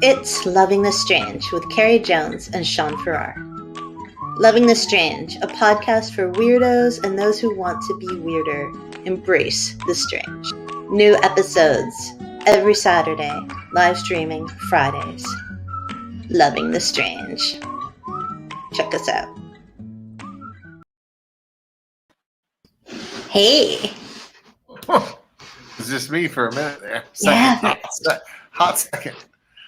It's Loving the Strange with Carrie Jones and Sean Farrar. Loving the Strange, a podcast for weirdos and those who want to be weirder. Embrace the strange. New episodes every Saturday, live streaming Fridays. Loving the Strange. Check us out. Hey. It's just me for a minute there. Hot second.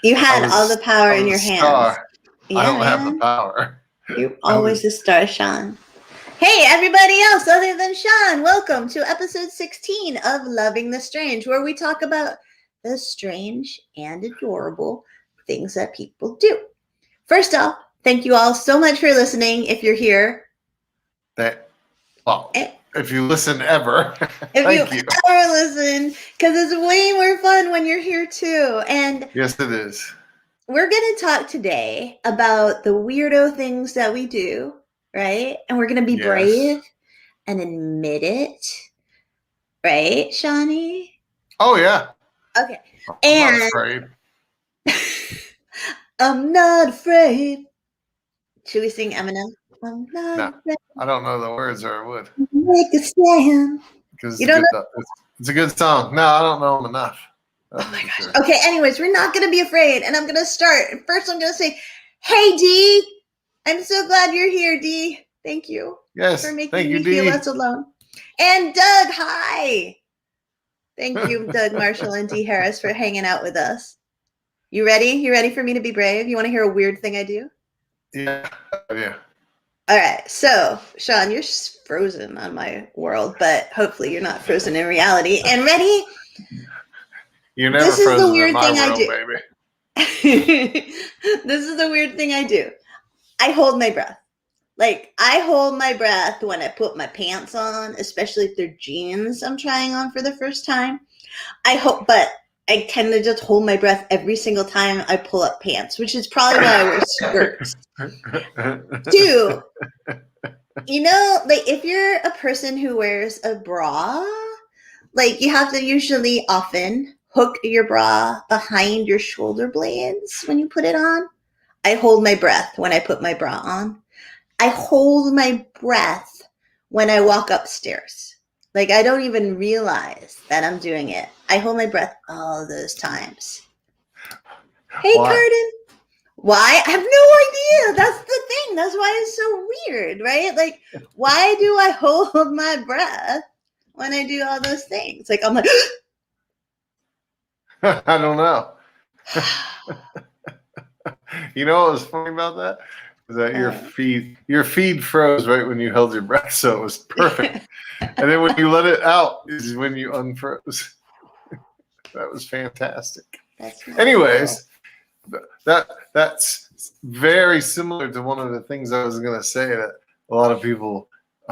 You had all the power in your hands. Yeah, I don't have the power. You're always a star, Sean. Hey, everybody else other than Sean, welcome to episode 16 of Loving the Strange, where we talk about the strange and adorable things that people do. First off, thank you all so much for listening. If you're here, if you listen ever, if you ever listen, because it's way more fun when you're here too. And yes, it is. We're going to talk today about the weirdo things that we do, right? And we're going to be brave and admit it, right, Shawnee? Oh yeah. Okay. I'm not afraid. I'm not afraid. Should we sing Eminem? I'm not afraid. I don't know the words, or I would. Make a stand. Because it's a good song. No, I don't know them enough. Oh my gosh. Sure. Okay, anyways, we're not going to be afraid. And I'm going to start. First, I'm going to say, hey, Dee. I'm so glad you're here, Dee. Thank you. Yes. For making me feel less alone. And Doug, hi. Thank you, Doug Marshall and Dee Harris, for hanging out with us. You ready? You ready for me to be brave? You want to hear a weird thing I do? Yeah. All right. So, Sean, you're frozen on my world, but hopefully you're not frozen in reality. And ready? You're never frozen is the weird in my thing world, I do. Baby. This is the weird thing I do. I hold my breath. Like, I hold my breath when I put my pants on, especially if they're jeans I'm trying on for the first time. But I tend to just hold my breath every single time I pull up pants, which is probably why I wear skirts. 2, like if you're a person who wears a bra, like you have to usually often hook your bra behind your shoulder blades when you put it on. I hold my breath when I put my bra on. I hold my breath when I walk upstairs. Like, I don't even realize that I'm doing it. I hold my breath all those times. Hey, Carden. Why? I have no idea. That's the thing. That's why it's so weird, right? Like, why do I hold my breath when I do all those things? Like, I'm like, I don't know. You know what was funny about that? Is that your feed froze right when you held your breath, so it was perfect. And then when you let it out is when you unfroze. That was fantastic. Anyways, that's very similar to one of the things I was going to say that a lot of people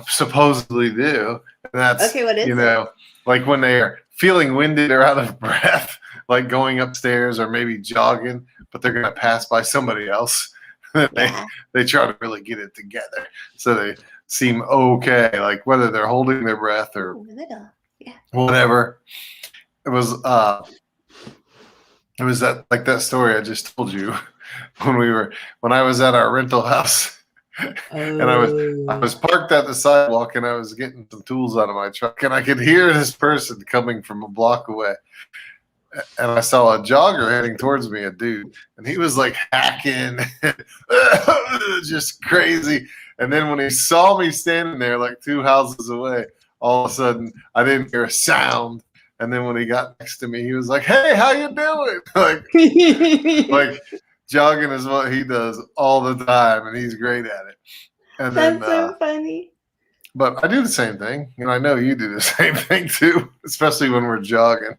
supposedly do. And that's, what is it? Like when they're feeling winded or out of breath, like going upstairs or maybe jogging, but they're going to pass by somebody else. They try to really get it together so they seem okay, like whether they're holding their breath or whatever. It was that story I just told you when I was at our rental house. And I was parked at the sidewalk and I was getting some tools out of my truck and I could hear this person coming from a block away. And I saw a jogger heading towards me, a dude, and he was like hacking, just crazy. And then when he saw me standing there like 2 houses away, all of a sudden I didn't hear a sound. And then when he got next to me, he was like, "Hey, how you doing?" like jogging is what he does all the time, and he's great at it. And that's so funny. But I do the same thing, and I know you do the same thing too, especially when we're jogging.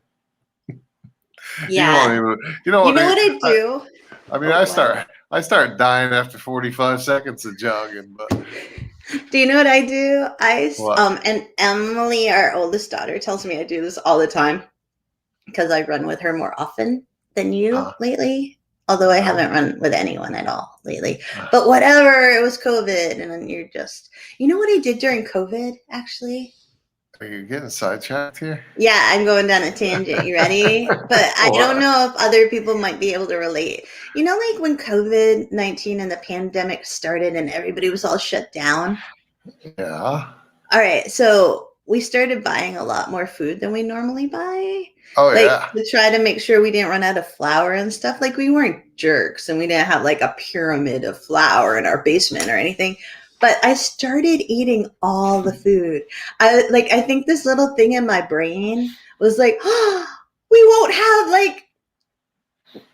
Yeah. You know what I do? I start dying after 45 seconds of jogging. But do you know what I do? And Emily, our oldest daughter, tells me I do this all the time because I run with her more often than you lately. Although I haven't run with anyone at all lately. But whatever, it was COVID, and then you know what I did during COVID? Actually, Are you getting sidetracked here? Yeah, I'm going down a tangent. You ready? But I don't know if other people might be able to relate. You know, like when COVID-19 and the pandemic started and everybody was all shut down? Yeah. All right, so we started buying a lot more food than we normally buy. Oh, Like yeah. to try to make sure we didn't run out of flour and stuff. Like we weren't jerks and we didn't have like a pyramid of flour in our basement or anything. But I started eating all the food. I think this little thing in my brain was like, oh, we won't have like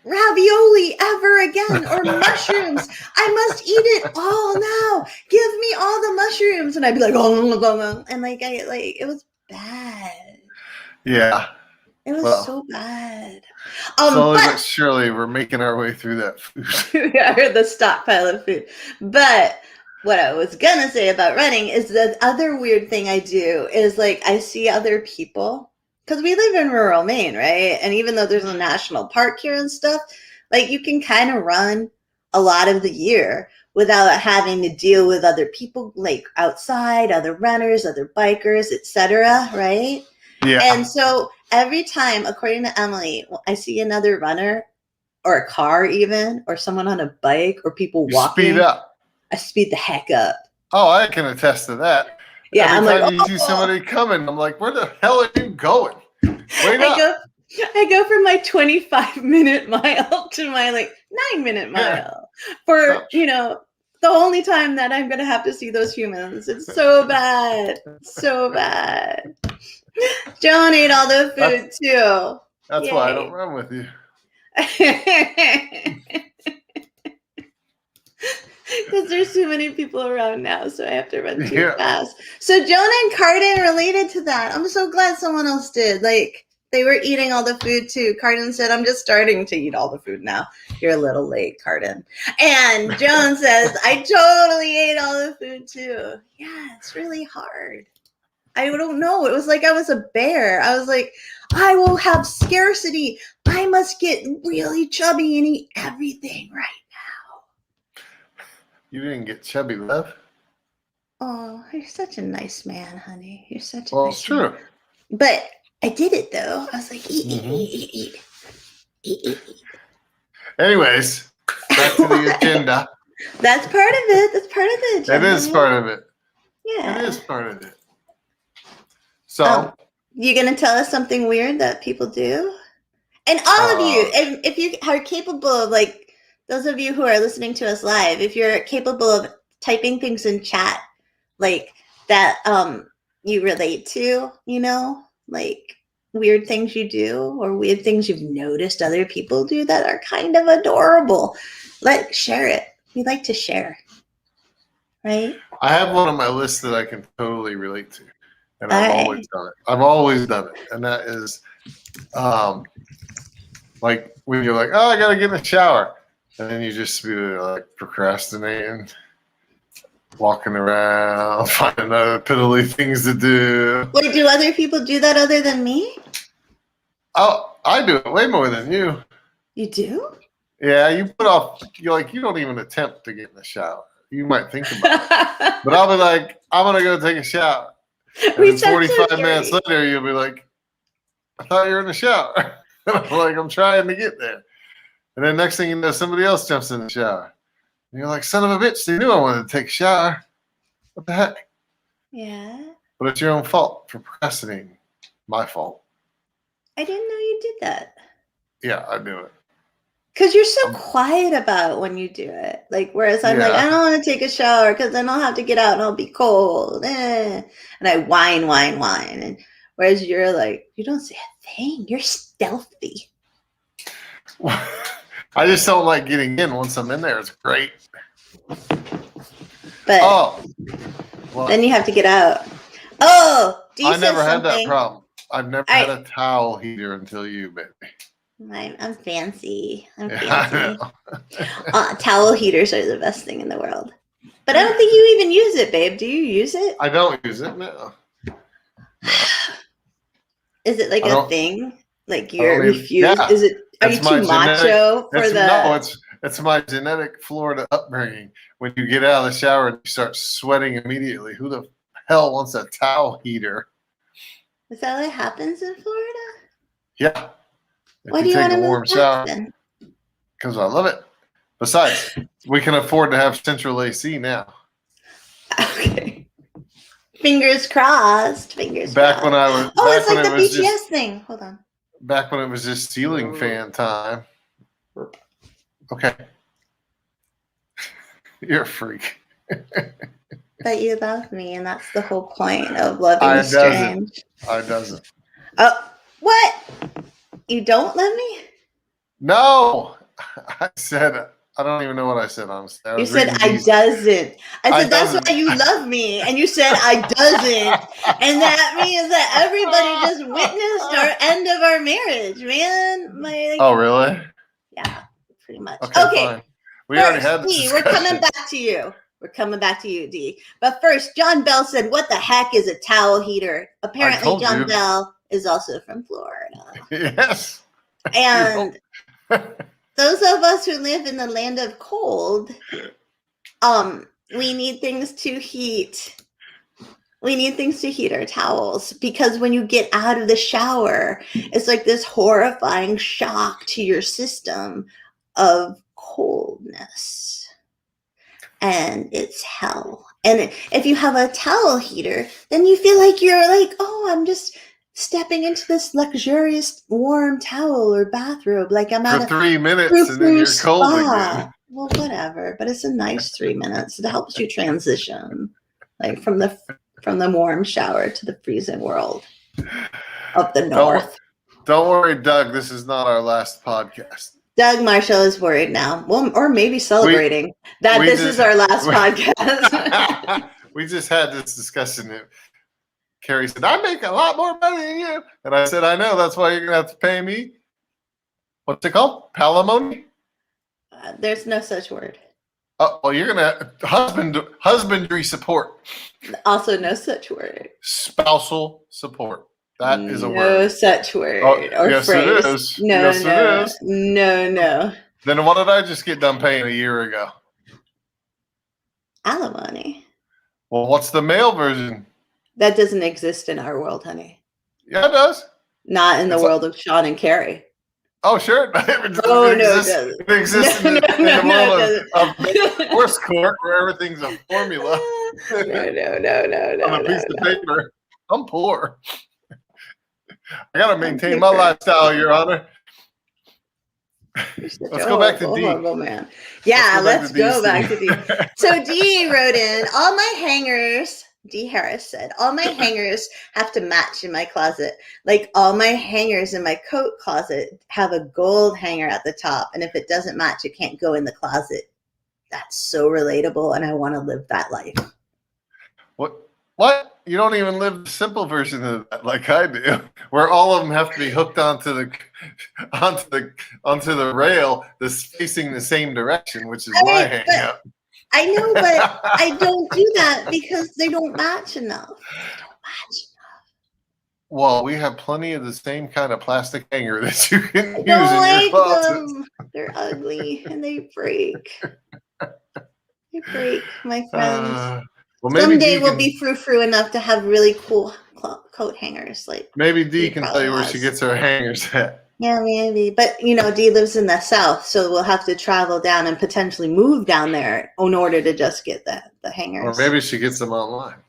ravioli ever again or mushrooms. I must eat it all now. Give me all the mushrooms. And I'd be like, oh, and like it was bad. Yeah. It was so bad. Slowly but surely, we're making our way through that food. Yeah, the stockpile of food. But what I was gonna say about running is the other weird thing I do is like I see other people because we live in rural Maine, right? And even though there's a national park here and stuff, like you can kind of run a lot of the year without having to deal with other people like outside, other runners, other bikers, etc. Right? Yeah. And so every time, according to Emily, I see another runner or a car even, or someone on a bike or people walking. Speed up. I speed the heck up. Oh, I can attest to that. Yeah, Every I'm time like, you see somebody coming, I'm like, where the hell are you going? Wait up. I go from my 25-minute mile to my like 9-minute mile for, the only time that I'm going to have to see those humans. It's so bad. So bad. Joan ate all the food too. That's why I don't run with you. Because there's too many people around now, so I have to run too fast. So Jonah and Cardin related to that. I'm so glad someone else did. Like, they were eating all the food too. Cardin said, I'm just starting to eat all the food now. You're a little late, Cardin. And Joan says, I totally ate all the food too. Yeah, it's really hard. I don't know. It was like I was a bear. I was like, I will have scarcity. I must get really chubby and eat everything right now. You didn't get chubby, love. Oh, you're such a nice man, honey. You're such a well, nice it's true. man. But I did it, though. I was like, eat. Anyways, back to the agenda. That's part of it. That's part of the agenda. It is part of it. Yeah. It is part of it. So, you going to tell us something weird that people do? And all of you, if you are capable of, like, those of you who are listening to us live, if you're capable of typing things in chat, like, that you relate to, like, weird things you do or weird things you've noticed other people do that are kind of adorable, like, share it. We like to share. Right? I have one on my list that I can totally relate to. And I've always done it. I've always done it. And that is like when you're like, oh, I got to get in the shower. And then you just be like procrastinating, walking around, finding other piddly things to do. Wait, do other people do that other than me? Oh, I do it way more than you. You do? Yeah, you put off, you don't even attempt to get in the shower. You might think about it. But I'll be like, I'm going to go take a shower. And 45 minutes later, you'll be like, I thought you were in the shower. I'm like, I'm trying to get there. And then next thing you know, somebody else jumps in the shower. And you're like, son of a bitch, they knew I wanted to take a shower. What the heck? Yeah. But it's your own fault for procrastinating. My fault. I didn't know you did that. Yeah, I do it. Because you're so quiet about it when you do it. Like, whereas I'm like, I don't want to take a shower because then I'll have to get out and I'll be cold. And I whine. And whereas you're like, you don't say a thing. You're stealthy. I just don't like getting in. Once I'm in there, it's great. But then you have to get out. Oh, I never had that problem. I've never had a towel heater until you, baby. I'm fancy. Towel heaters are the best thing in the world. But I don't think you even use it, babe. Do you use it? I don't use it, no. Is it like a thing? Like you're refused? Yeah. Is it? Are you too macho for the? No, it's my genetic Florida upbringing. When you get out of the shower and you start sweating immediately, who the hell wants a towel heater? Is that what happens in Florida? Yeah. If Why you do you take want a to warm move back shower, then? because I love it. Besides, we can afford to have central AC now. Okay. Fingers crossed. Fingers Back when crossed. I was Oh, back it's when like it the was BTS just thing. Hold on. back when it was just ceiling fan time. Okay. You're a freak. But you love me, and that's the whole point of loving I strange. doesn't. Oh, what? You don't love me? No. I said I don't even know what I said, honestly. You said I doesn't. I said that's doesn't. why you love me, and you said I doesn't, and that means that everybody just witnessed our end of our marriage, man. Oh, really? Yeah, pretty much. Okay, fine. We already had this D, discussion. we're coming back to you. We're coming back to you, D. But first, John Bell said, "What the heck is a towel heater?" Apparently, John Bell is also from Florida. Yes. And those of us who live in the land of cold, we need things to heat. We need things to heat our towels, because when you get out of the shower, it's like this horrifying shock to your system of coldness. And it's hell. And if you have a towel heater, then you feel like you're like, oh, I'm just stepping into this luxurious warm towel or bathrobe, like I'm for 3 minutes and then you're cold again. Well, whatever, but it's a nice 3 minutes. It helps you transition, like from the warm shower to the freezing world of the north. Don't worry, Doug. This is not our last podcast. Doug Marshall is worried now. Well, or maybe celebrating that this is our last podcast. We just had this discussion. Carrie said, I make a lot more money than you. And I said, I know. That's why you're going to have to pay me. What's it called? Palimony? There's no such word. Oh, well, you're going to husbandry support. Also, no such word. Spousal support. That is a word. No such word or yes, phrase. It is. No, yes, no, it is. No. Then what did I just get done paying a year ago? Alimony. Well, what's the male version? That doesn't exist in our world, honey. Yeah, it does. Not in the world of Sean and Carrie. Oh, sure. It exists in the world of divorce court where everything's a formula. No. On a piece of paper. I'm poor. I got to maintain my lifestyle, Your Honor. Let's go back to D. Man. Yeah, let's go back to D. So D wrote in, all my hangers, D Harris said, all my hangers have to match in my closet. Like all my hangers in my coat closet have a gold hanger at the top. And if it doesn't match, it can't go in the closet. That's so relatable. And I want to live that life. What? You don't even live the simple version of that like I do, where all of them have to be hooked onto the rail that's facing the same direction, which is my hang up. I know, but I don't do that because they don't match enough. Well, we have plenty of the same kind of plastic hanger that you can use in your closet. They're ugly and they break. They break, my friends. Well, maybe someday we'll be frou-frou enough to have really cool coat hangers. Like maybe Dee can tell you where she gets her hangers at. Yeah, maybe. But, Dee lives in the South, so we'll have to travel down and potentially move down there in order to just get the hangers. Or maybe she gets them online.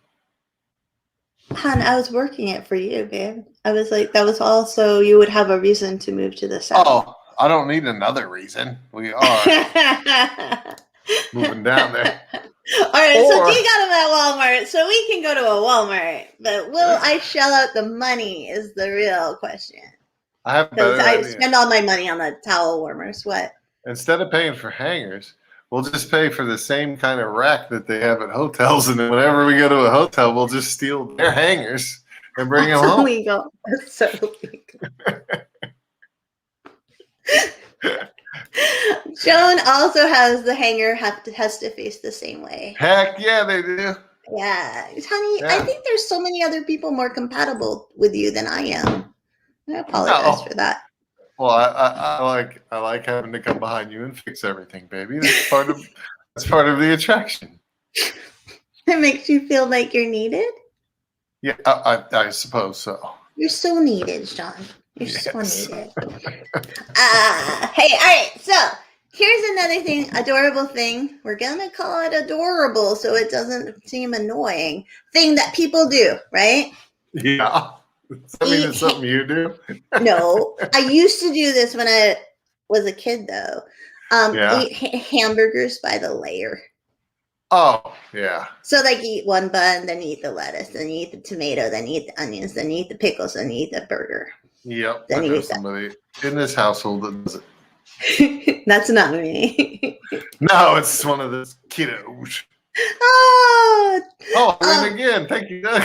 Hon, I was working it for you, babe. I was like, that was also, you would have a reason to move to the South. Oh, I don't need another reason. We are moving down there. All right, so Dee got them at Walmart, so we can go to a Walmart. But will I shell out the money is the real question. I have a better idea. I spend all my money on the towel warmers. What? Instead of paying for hangers, we'll just pay for the same kind of rack that they have at hotels. And then whenever we go to a hotel, we'll just steal their hangers and bring them home. Illegal. That's so illegal. Joan also has the hanger has to face the same way. Heck yeah, they do. Yeah, honey, I think there's so many other people more compatible with you than I am. I apologize for that. Well, I like having to come behind you and fix everything, baby. That's part of the attraction. It makes you feel like you're needed? Yeah, I suppose so. You're so needed, Sean. You're so Yes. needed. Hey, all right. So here's another thing, adorable thing. We're gonna call it adorable so it doesn't seem annoying. Thing that people do, right? Yeah. Does that mean it's something you do? No, I used to do this when I was a kid, though. Yeah. Eat hamburgers by the layer. Oh, yeah. So, like, you eat one bun, then you eat the lettuce, then you eat the tomato, then you eat the onions, then you eat the pickles, then you eat the burger. Yep. Then I you know eat that. somebody in this household that does it. That's not me. No, it's one of those kiddos. Oh, Win again. Thank you, Doug.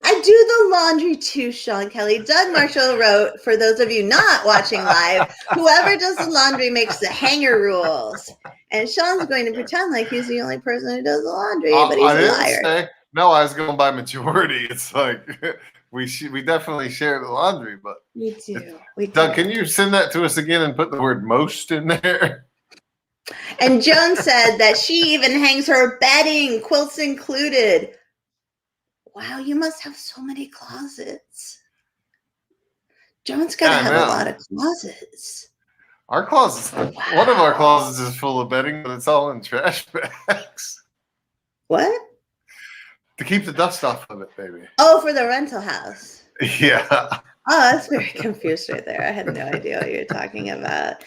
I do the laundry too, Sean Kelly. Doug Marshall wrote, for those of you not watching live, whoever does the laundry makes the hanger rules. And Sean's going to pretend like he's the only person who does the laundry, but he's a liar. No, I was going by majority. It's like we definitely share the laundry, but we do. Doug, can you send that to us again and put the word most in there? And Joan said that she even hangs her bedding, quilts included. Wow, you must have so many closets. Joan's got to have a lot of closets. Our closets, one of our closets is full of bedding, but it's all in trash bags. What? To keep the dust off of it, baby. Oh, for the rental house. Yeah. Oh, that's very confused right there. I had no idea what you're talking about.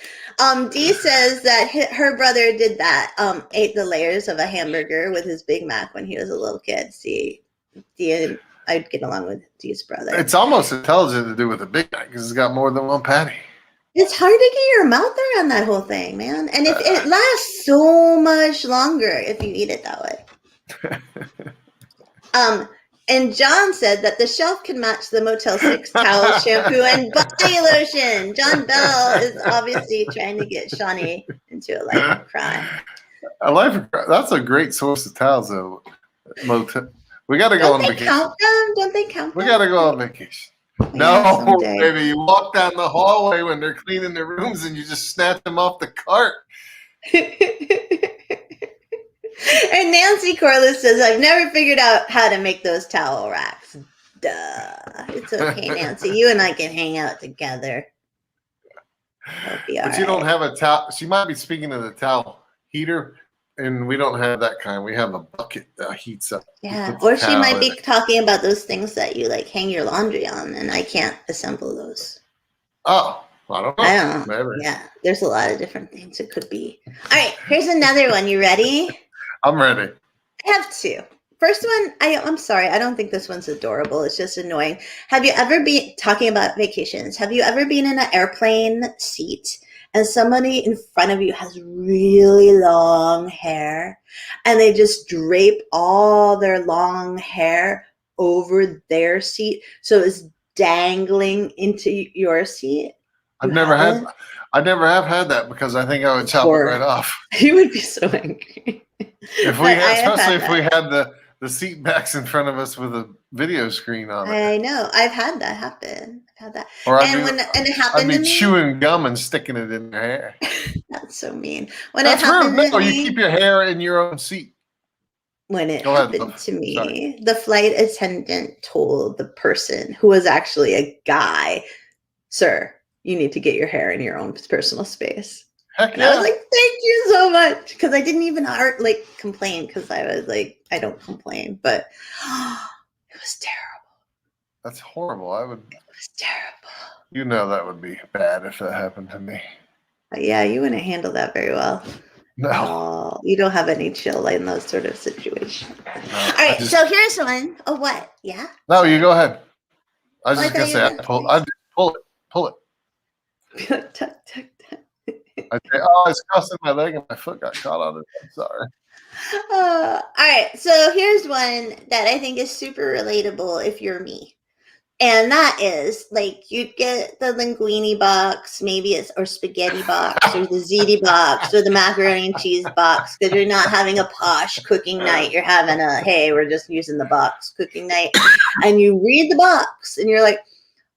Dee says that her brother did that, ate the layers of a hamburger with his Big Mac when he was a little kid. See, Dee, I'd get along with Dee's brother. It's almost intelligent to do with a Big Mac because it's got more than one patty. It's hard to get your mouth around that whole thing, man. And if it lasts so much longer if you eat it that way. And John said that the shelf can match the Motel 6 towel, shampoo, and body lotion. John Bell is obviously trying to get Shawnee into a life of crime. That's a great source of towels, though. Motel. We got to go on vacation. Don't they count them? We got to go on vacation. Yeah, no, baby. You walk down the hallway when they're cleaning their rooms and you just snatch them off the cart. And Nancy Corliss says, I've never figured out how to make those towel racks. Duh. It's okay, Nancy. You and I can hang out together. But you don't have a towel. She might be speaking of the towel heater, and we don't have that kind. We have a bucket that heats up. Yeah, or she might be talking about those things that you like hang your laundry on, and I can't assemble those. Oh, I don't know. Maybe. Yeah, there's a lot of different things it could be. All right, here's another one. You ready? I'm ready. I have two. First one, I'm sorry, I don't think this one's adorable. It's just annoying. Have you ever been talking about vacations? Have you ever been in an airplane seat and somebody in front of you has really long hair and they just drape all their long hair over their seat so it's dangling into your seat? I never have had that because I think I would chop it right off. You would be so angry. Especially if we had the seat backs in front of us with a video screen on it. I know. I've had that happen. Or it happened to me, chewing gum and sticking it in their hair. That's so mean. That's rude. No, you keep your hair in your own seat. When it happened to me, the flight attendant told the person who was actually a guy, "Sir, you need to get your hair in your own personal space." Heck yeah. I was like, "Thank you so much," because I didn't even complain because I was like, I don't complain, but it was terrible. That's horrible. It was terrible. You know that would be bad if that happened to me. Yeah, you wouldn't handle that very well. No, you don't have any chill in those sort of situations. No, all right, so here's one. Oh, what? Yeah. No, you go ahead. I was just gonna say, pull it. tuck, tuck, tuck. I say, oh, it's crossing my leg and my foot got caught on it. I'm sorry. All right, so here's one that I think is super relatable if you're me. And that is, like, you'd get the linguine box, or spaghetti box, or the ziti box, or the macaroni and cheese box, because you're not having a posh cooking night. You're having hey, we're just using the box cooking night. And you read the box, and you're like,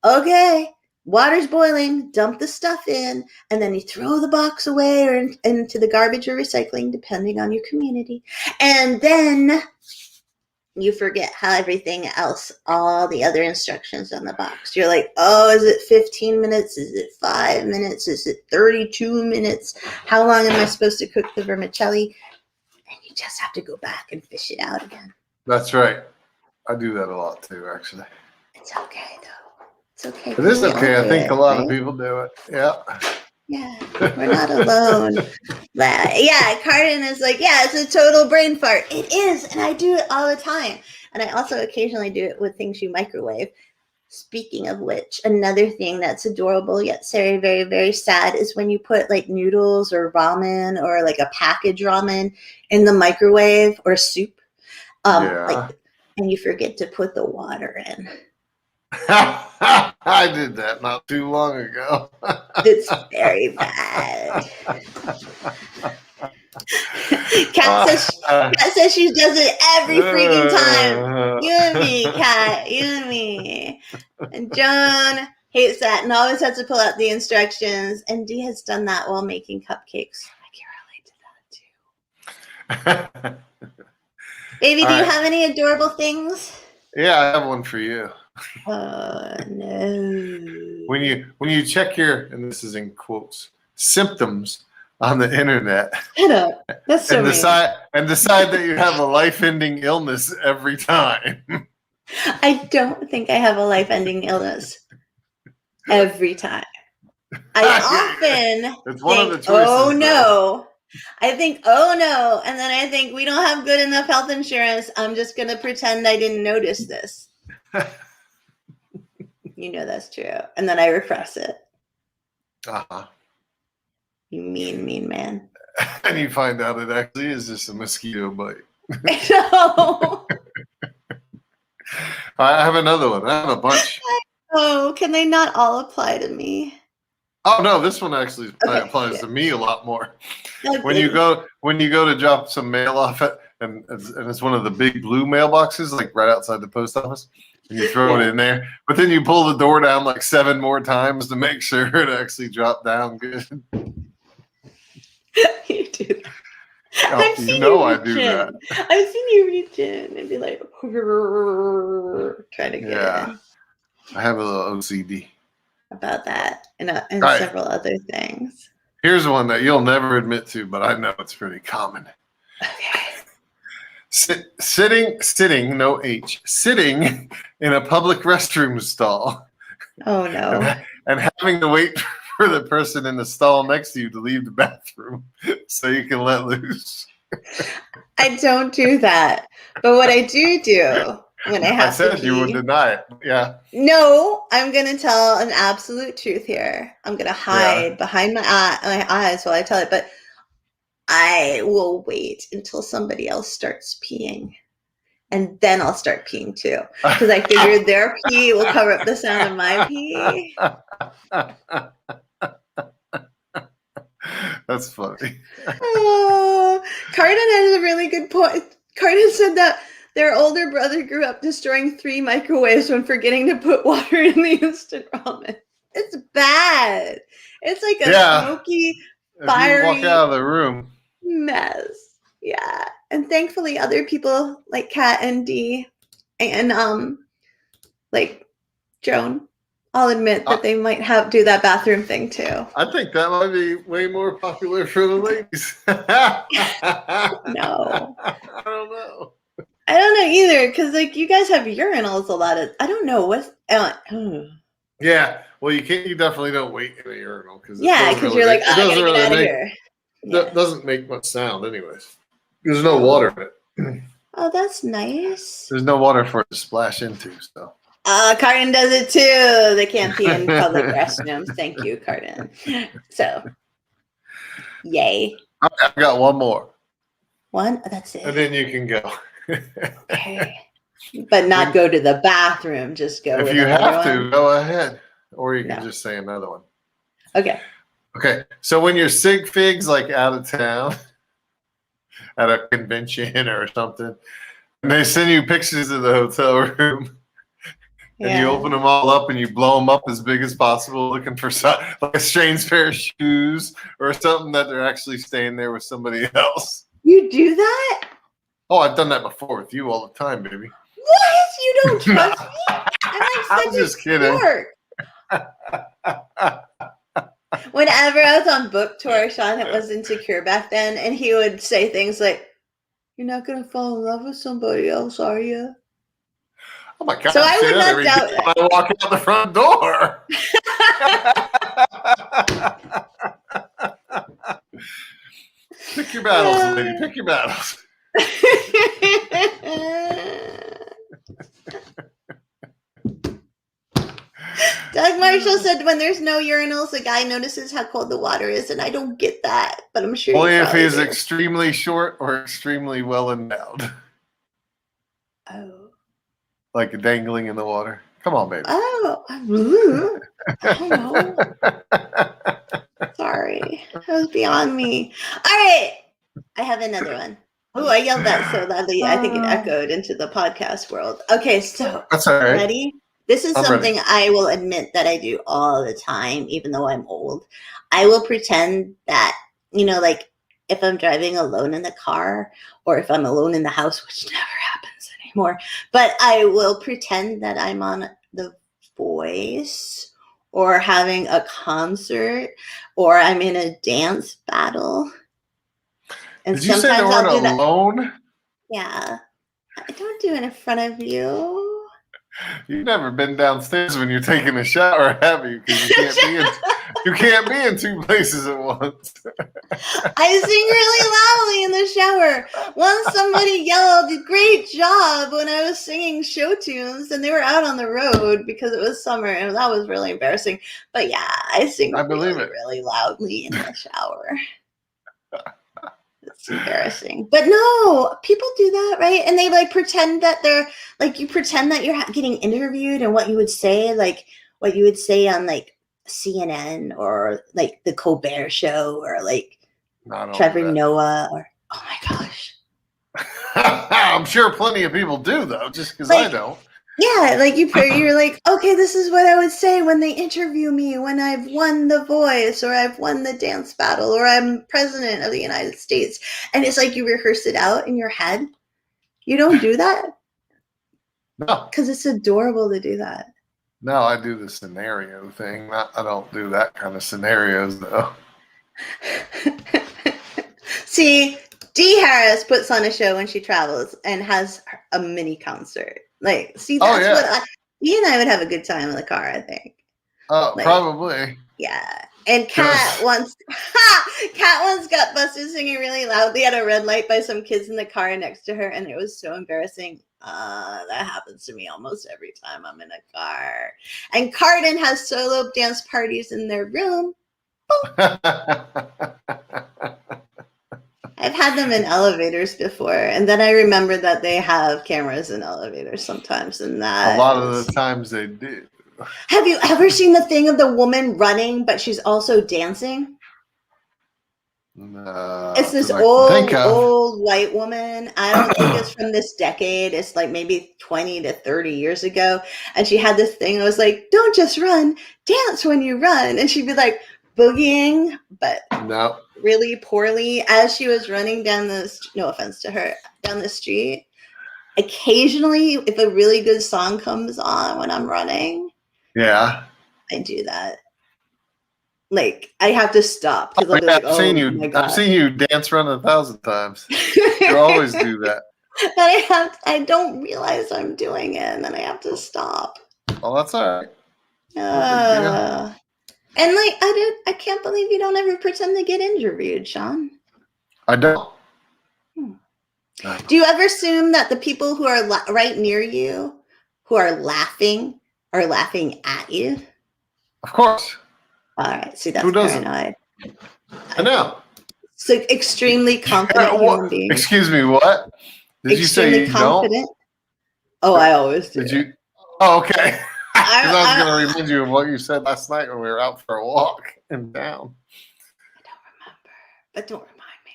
okay, water's boiling, dump the stuff in, and then you throw the box away or into the garbage or recycling, depending on your community. And then you forget how everything else, all the other instructions on the box. You're like, oh, is it 15 minutes? Is it 5 minutes? Is it 32 minutes? How long am I supposed to cook the vermicelli? And you just have to go back and fish it out again. That's right. I do that a lot too, actually. It's okay, though. It's okay. It is okay. I think a lot of people do it. Yeah. Yeah, we're not alone. Yeah, Carden is like, yeah, it's a total brain fart. It is, and I do it all the time. And I also occasionally do it with things you microwave. Speaking of which, another thing that's adorable yet very, very, very sad is when you put like noodles or ramen or like a package ramen in the microwave or soup, and you forget to put the water in. I did that not too long ago. It's very bad. Kat says she does it every freaking time. You and me, Kat. You and me. And Joan hates that and always has to pull out the instructions. And Dee has done that while making cupcakes. I can relate to that too. Baby, do you have any adorable things? Yeah, I have one for you. Oh no. When you check your, and this is in quotes, symptoms on the internet, Shut up. That's so and decide that you have a life-ending illness every time. I don't think I have a life-ending illness every time. I often it's one of the choices, oh no. I think, oh no. And then I think we don't have good enough health insurance. I'm just going to pretend I didn't notice this. You know that's true. And then I repress it. Uh-huh. You mean man. And you find out it actually is just a mosquito bite. No. I have another one. I have a bunch. Oh, can they not all apply to me? Oh no, this one actually applies to me a lot more. Okay. When you go to drop some mail off at, and it's one of the big blue mailboxes, like right outside the post office, and you throw it in there, but then you pull the door down like 7 more times to make sure it actually dropped down good. You do that. Oh, you know I do that. I've seen you reach in and be like, trying to get in. I have a little OCD about that and several other things. Here's one that you'll never admit to, but I know it's pretty common. Okay. Sitting, no H, sitting in a public restroom stall. Oh no. And having to wait for the person in the stall next to you to leave the bathroom so you can let loose. I don't do that. But what I do when I have I said you would deny it. Yeah. No, I'm going to tell an absolute truth here. I'm going to hide behind my eyes while I tell it, but I will wait until somebody else starts peeing. And then I'll start peeing too. Because I figured their pee will cover up the sound of my pee. That's funny. Oh, Carden has a really good point. Carden said that their older brother grew up destroying 3 microwaves when forgetting to put water in the instant ramen. It's bad. It's like a smoky, fiery, if you walk out of the room mess. Yeah. And thankfully other people like Kat and Dee and like Joan, I'll admit that they might do that bathroom thing too. I think that might be way more popular for the ladies. No. I don't know. I don't know either, because like you guys have urinals a lot of. I don't know what. Yeah, well, you definitely don't wait in a urinal because because you're like, I gotta get out of here. That doesn't make much sound, anyways. There's no water in it. Oh, that's nice. There's no water for it to splash into, so. Carden does it too. They can't pee in public restrooms. Thank you, Carden. So, yay. I've got one more. One? Oh, that's it. And then you can go. Okay. But not go to the bathroom. Just go. If you have to, go ahead. Or you can just say another one. Okay. Okay. So when you're sig figs like out of town at a convention or something, and they send you pictures of the hotel room, and you open them all up and you blow them up as big as possible, looking for like a strange pair of shoes or something that they're actually staying there with somebody else. You do that? Oh, I've done that before with you all the time, baby. What? You don't trust me? I'm like I'm such just a kidding. dork. Whenever I was on book tour, Sean was insecure back then, and he would say things like, "You're not gonna fall in love with somebody else, are you?" Oh my God! So I say would that not every doubt day that. when I walk out the front door. Pick your battles, lady. Pick your battles. Doug Marshall said, "When there's no urinals, the guy notices how cold the water is," and I don't get that, but I'm sure Only you if probably he's do. extremely short or extremely well endowed. Oh. Like dangling in the water. Come on, baby. Oh. I don't know. Sorry. That was beyond me. All right. I have another one. Oh, I yelled that so loudly, I think it echoed into the podcast world. Okay, so That's all right. ready? This is I'm something ready. I will admit that I do all the time, even though I'm old. I will pretend that, like if I'm driving alone in the car or if I'm alone in the house, which never happens anymore, but I will pretend that I'm on The Voice or having a concert or I'm in a dance battle. And Did you say the sometimes word I'll do that. alone? Yeah. I don't do it in front of you. You've never been downstairs when you're taking a shower, have you? Because you can't be in two places at once. I sing really loudly in the shower. Once somebody yelled, "Great job," when I was singing show tunes, and they were out on the road because it was summer, and that was really embarrassing. But yeah, I sing I believe really, it. really loudly in the shower. It's embarrassing. But no, people do that, right? And they like pretend that they're like, you pretend that you're getting interviewed and what you would say, like what you would say on like CNN or like the Colbert Show or like Trevor Noah or, oh my gosh. I'm sure plenty of people do though, just because I don't. Yeah, like you're like, okay, this is what I would say when they interview me when I've won The Voice or I've won the dance battle or I'm president of the United States. And it's like you rehearse it out in your head. You don't do that? No. Because it's adorable to do that. No, I do the scenario thing. I don't do that kind of scenarios though. See, Dee Harris puts on a show when she travels and has a mini concert. Like, see, that's what Dee and I would have a good time in the car, I think. Like, probably. Yeah. And Kat once got busted singing really loudly at a red light by some kids in the car next to her, and it was so embarrassing. That happens to me almost every time I'm in a car. And Cardin has solo dance parties in their room. I've had them in elevators before, and then I remember that they have cameras in elevators sometimes, and that a lot of the times they do. Have you ever seen the thing of the woman running, but she's also dancing? No, it's this old white woman. I don't think it's from this decade. It's like maybe 20 to 30 years ago. And she had this thing that was like, don't just run, dance when you run. And she'd be like boogieing, but really poorly as she was running down no offense to her, down the street. Occasionally, if a really good song comes on when I'm running, I do that. Like, I have to stop because I'll be like, oh my God. I've seen you dance run 1,000 times. You always do that. But I don't realize I'm doing it, and then I have to stop. Oh, that's all right. And like, I can't believe you don't ever pretend to get interviewed, Sean. I don't. Do you ever assume that the people who are right near you, who are laughing at you? Of course. All right, see, that's paranoid. I know. So extremely confident human being. Excuse me, what? Did you say you confident? Don't? Oh, I always do. Did you? Oh, okay. Because I was going to remind you of what you said last night when we were out for a walk in town. I don't remember, but don't remind me.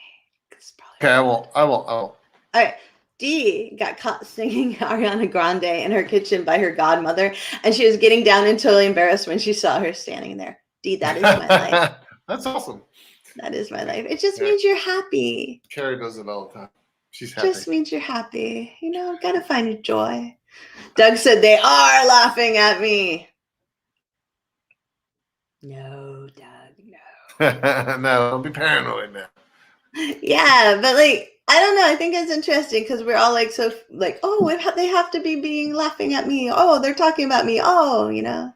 Okay, I won't. All right. Dee got caught singing Ariana Grande in her kitchen by her godmother, and she was getting down and totally embarrassed when she saw her standing there. Dee, that is my life. That's awesome. That is my life. It just means you're happy. Carrie does it all the time. She's happy. Just means you're happy. You know, gotta find your joy. Doug said they are laughing at me. No, Doug, no. No, don't be paranoid now. Yeah, but like, I don't know. I think it's interesting because we're all like, so like, oh, they have to be being laughing at me. Oh, they're talking about me. Oh, you know.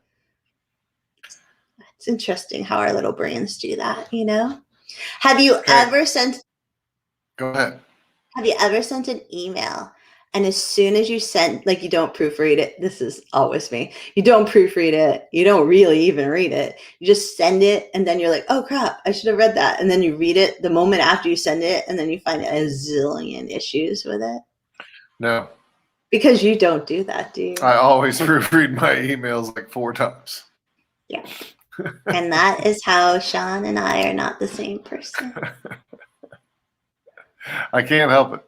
It's interesting how our little brains do that, you know? Have you ever sent Go ahead. Have you ever sent an email and as soon as you send, like you don't proofread it, this is always me. You don't proofread it. You don't really even read it. You just send it and then you're like, oh crap, I should have read that. And then you read it the moment after you send it and then you find a zillion issues with it. No. Because you don't do that, do you? I always proofread my emails like 4 times. Yeah. And that is how Sean and I are not the same person. I can't help it.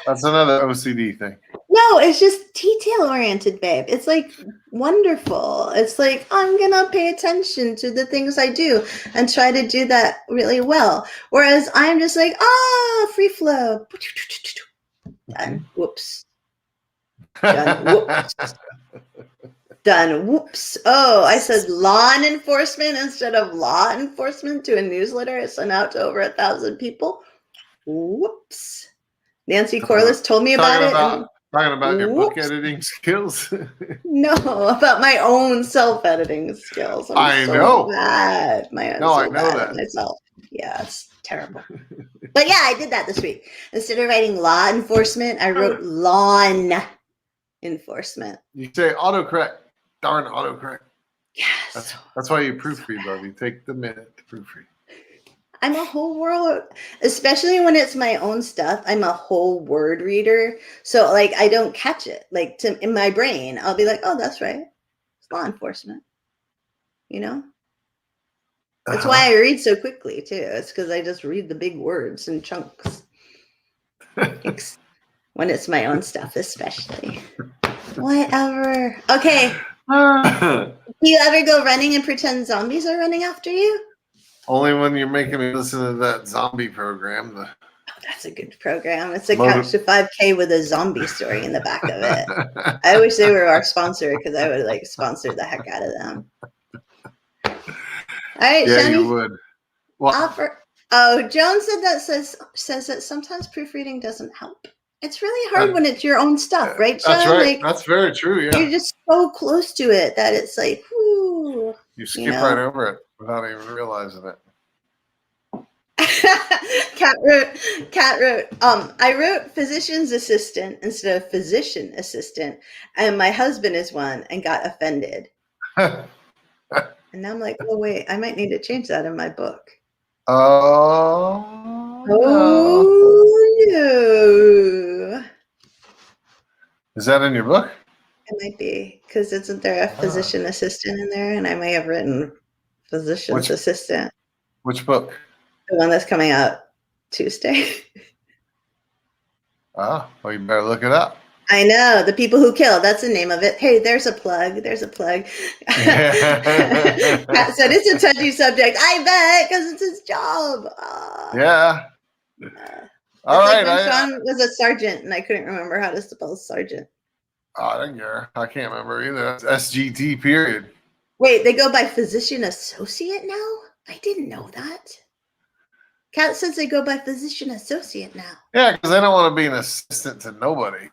That's another OCD thing. No, it's just detail oriented, babe. It's like wonderful. It's like I'm gonna pay attention to the things I do and try to do that really well. Whereas I'm just like, free flow. Done. Whoops. Done. Whoops. Done. Whoops. Oh, I said law enforcement instead of law enforcement to a newsletter I sent out to over 1,000 people. Whoops. Nancy Corliss told me about it. Talking about your book editing skills. No, about my own self-editing skills. I know. Bad. I know that. Myself. Yeah, it's terrible. But yeah, I did that this week. Instead of writing law enforcement, I wrote lawn enforcement. You say autocorrect. Darn autocorrect. Yes. That's why you proofread, love. You take the minute to proofread. I'm a whole world, especially when it's my own stuff. I'm a whole word reader. So like, I don't catch it. Like in my brain, I'll be like, oh, that's right. It's law enforcement. You know? That's why I read so quickly too. It's because I just read the big words in chunks. When it's my own stuff, especially. Whatever. Okay. Do you ever go running and pretend zombies are running after you? Only when you're making me listen to that zombie program. Oh, that's a good program. It's a Couch to 5K with a zombie story in the back of it. I wish they were our sponsor because I would like sponsor the heck out of them. All right, yeah, Shani. you would. Well, Joan says that sometimes proofreading doesn't help. It's really hard when it's your own stuff, right, Sean? That's right. Like, that's very true. Yeah, you're just so close to it that it's like, whoo. You skip right over it without even realizing it. Cat wrote, I wrote physician's assistant instead of physician assistant, and my husband is one and got offended. And now I'm like, oh, wait, I might need to change that in my book. Oh, no. Is that in your book? It might be, because isn't there a physician assistant in there? And I may have written physician's assistant. Which book? The one that's coming out Tuesday. Well, you better look it up. I know. The People Who Kill. That's the name of it. Hey, there's a plug. Pat said it's a touchy subject. I bet, because it's his job. Yeah. All right. Like when Sean was a sergeant, and I couldn't remember how to spell sergeant. I don't care. I can't remember either. That's SGT period. Wait, they go by physician associate now? I didn't know that. Kat says they go by physician associate now. Yeah, because they don't want to be an assistant to nobody.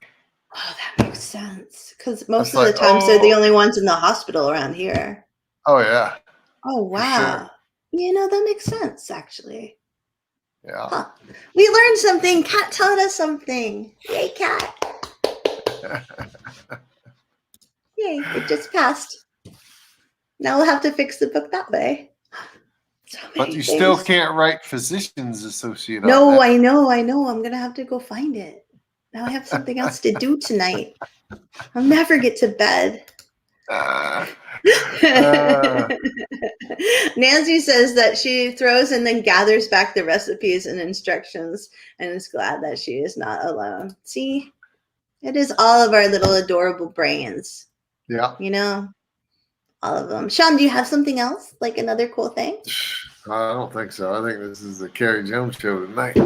Oh, that makes sense. Because most of the times they're the only ones in the hospital around here. Oh, yeah. Oh, wow. Sure. You know, that makes sense, actually. Yeah. Huh. We learned something. Kat taught us something. Yay, Kat. Yay, it just passed. Now we'll have to fix the book that way. But you still can't write physician's associate. No, I know. I'm going to have to go find it. Now I have something else to do tonight. I'll never get to bed. Nancy says that she throws and then gathers back the recipes and instructions and is glad that she is not alone. See, it is all of our little adorable brains. Yeah. You know, all of them. Sean, do you have something else? Like another cool thing? I don't think so. I think this is the Carrie Jones show tonight.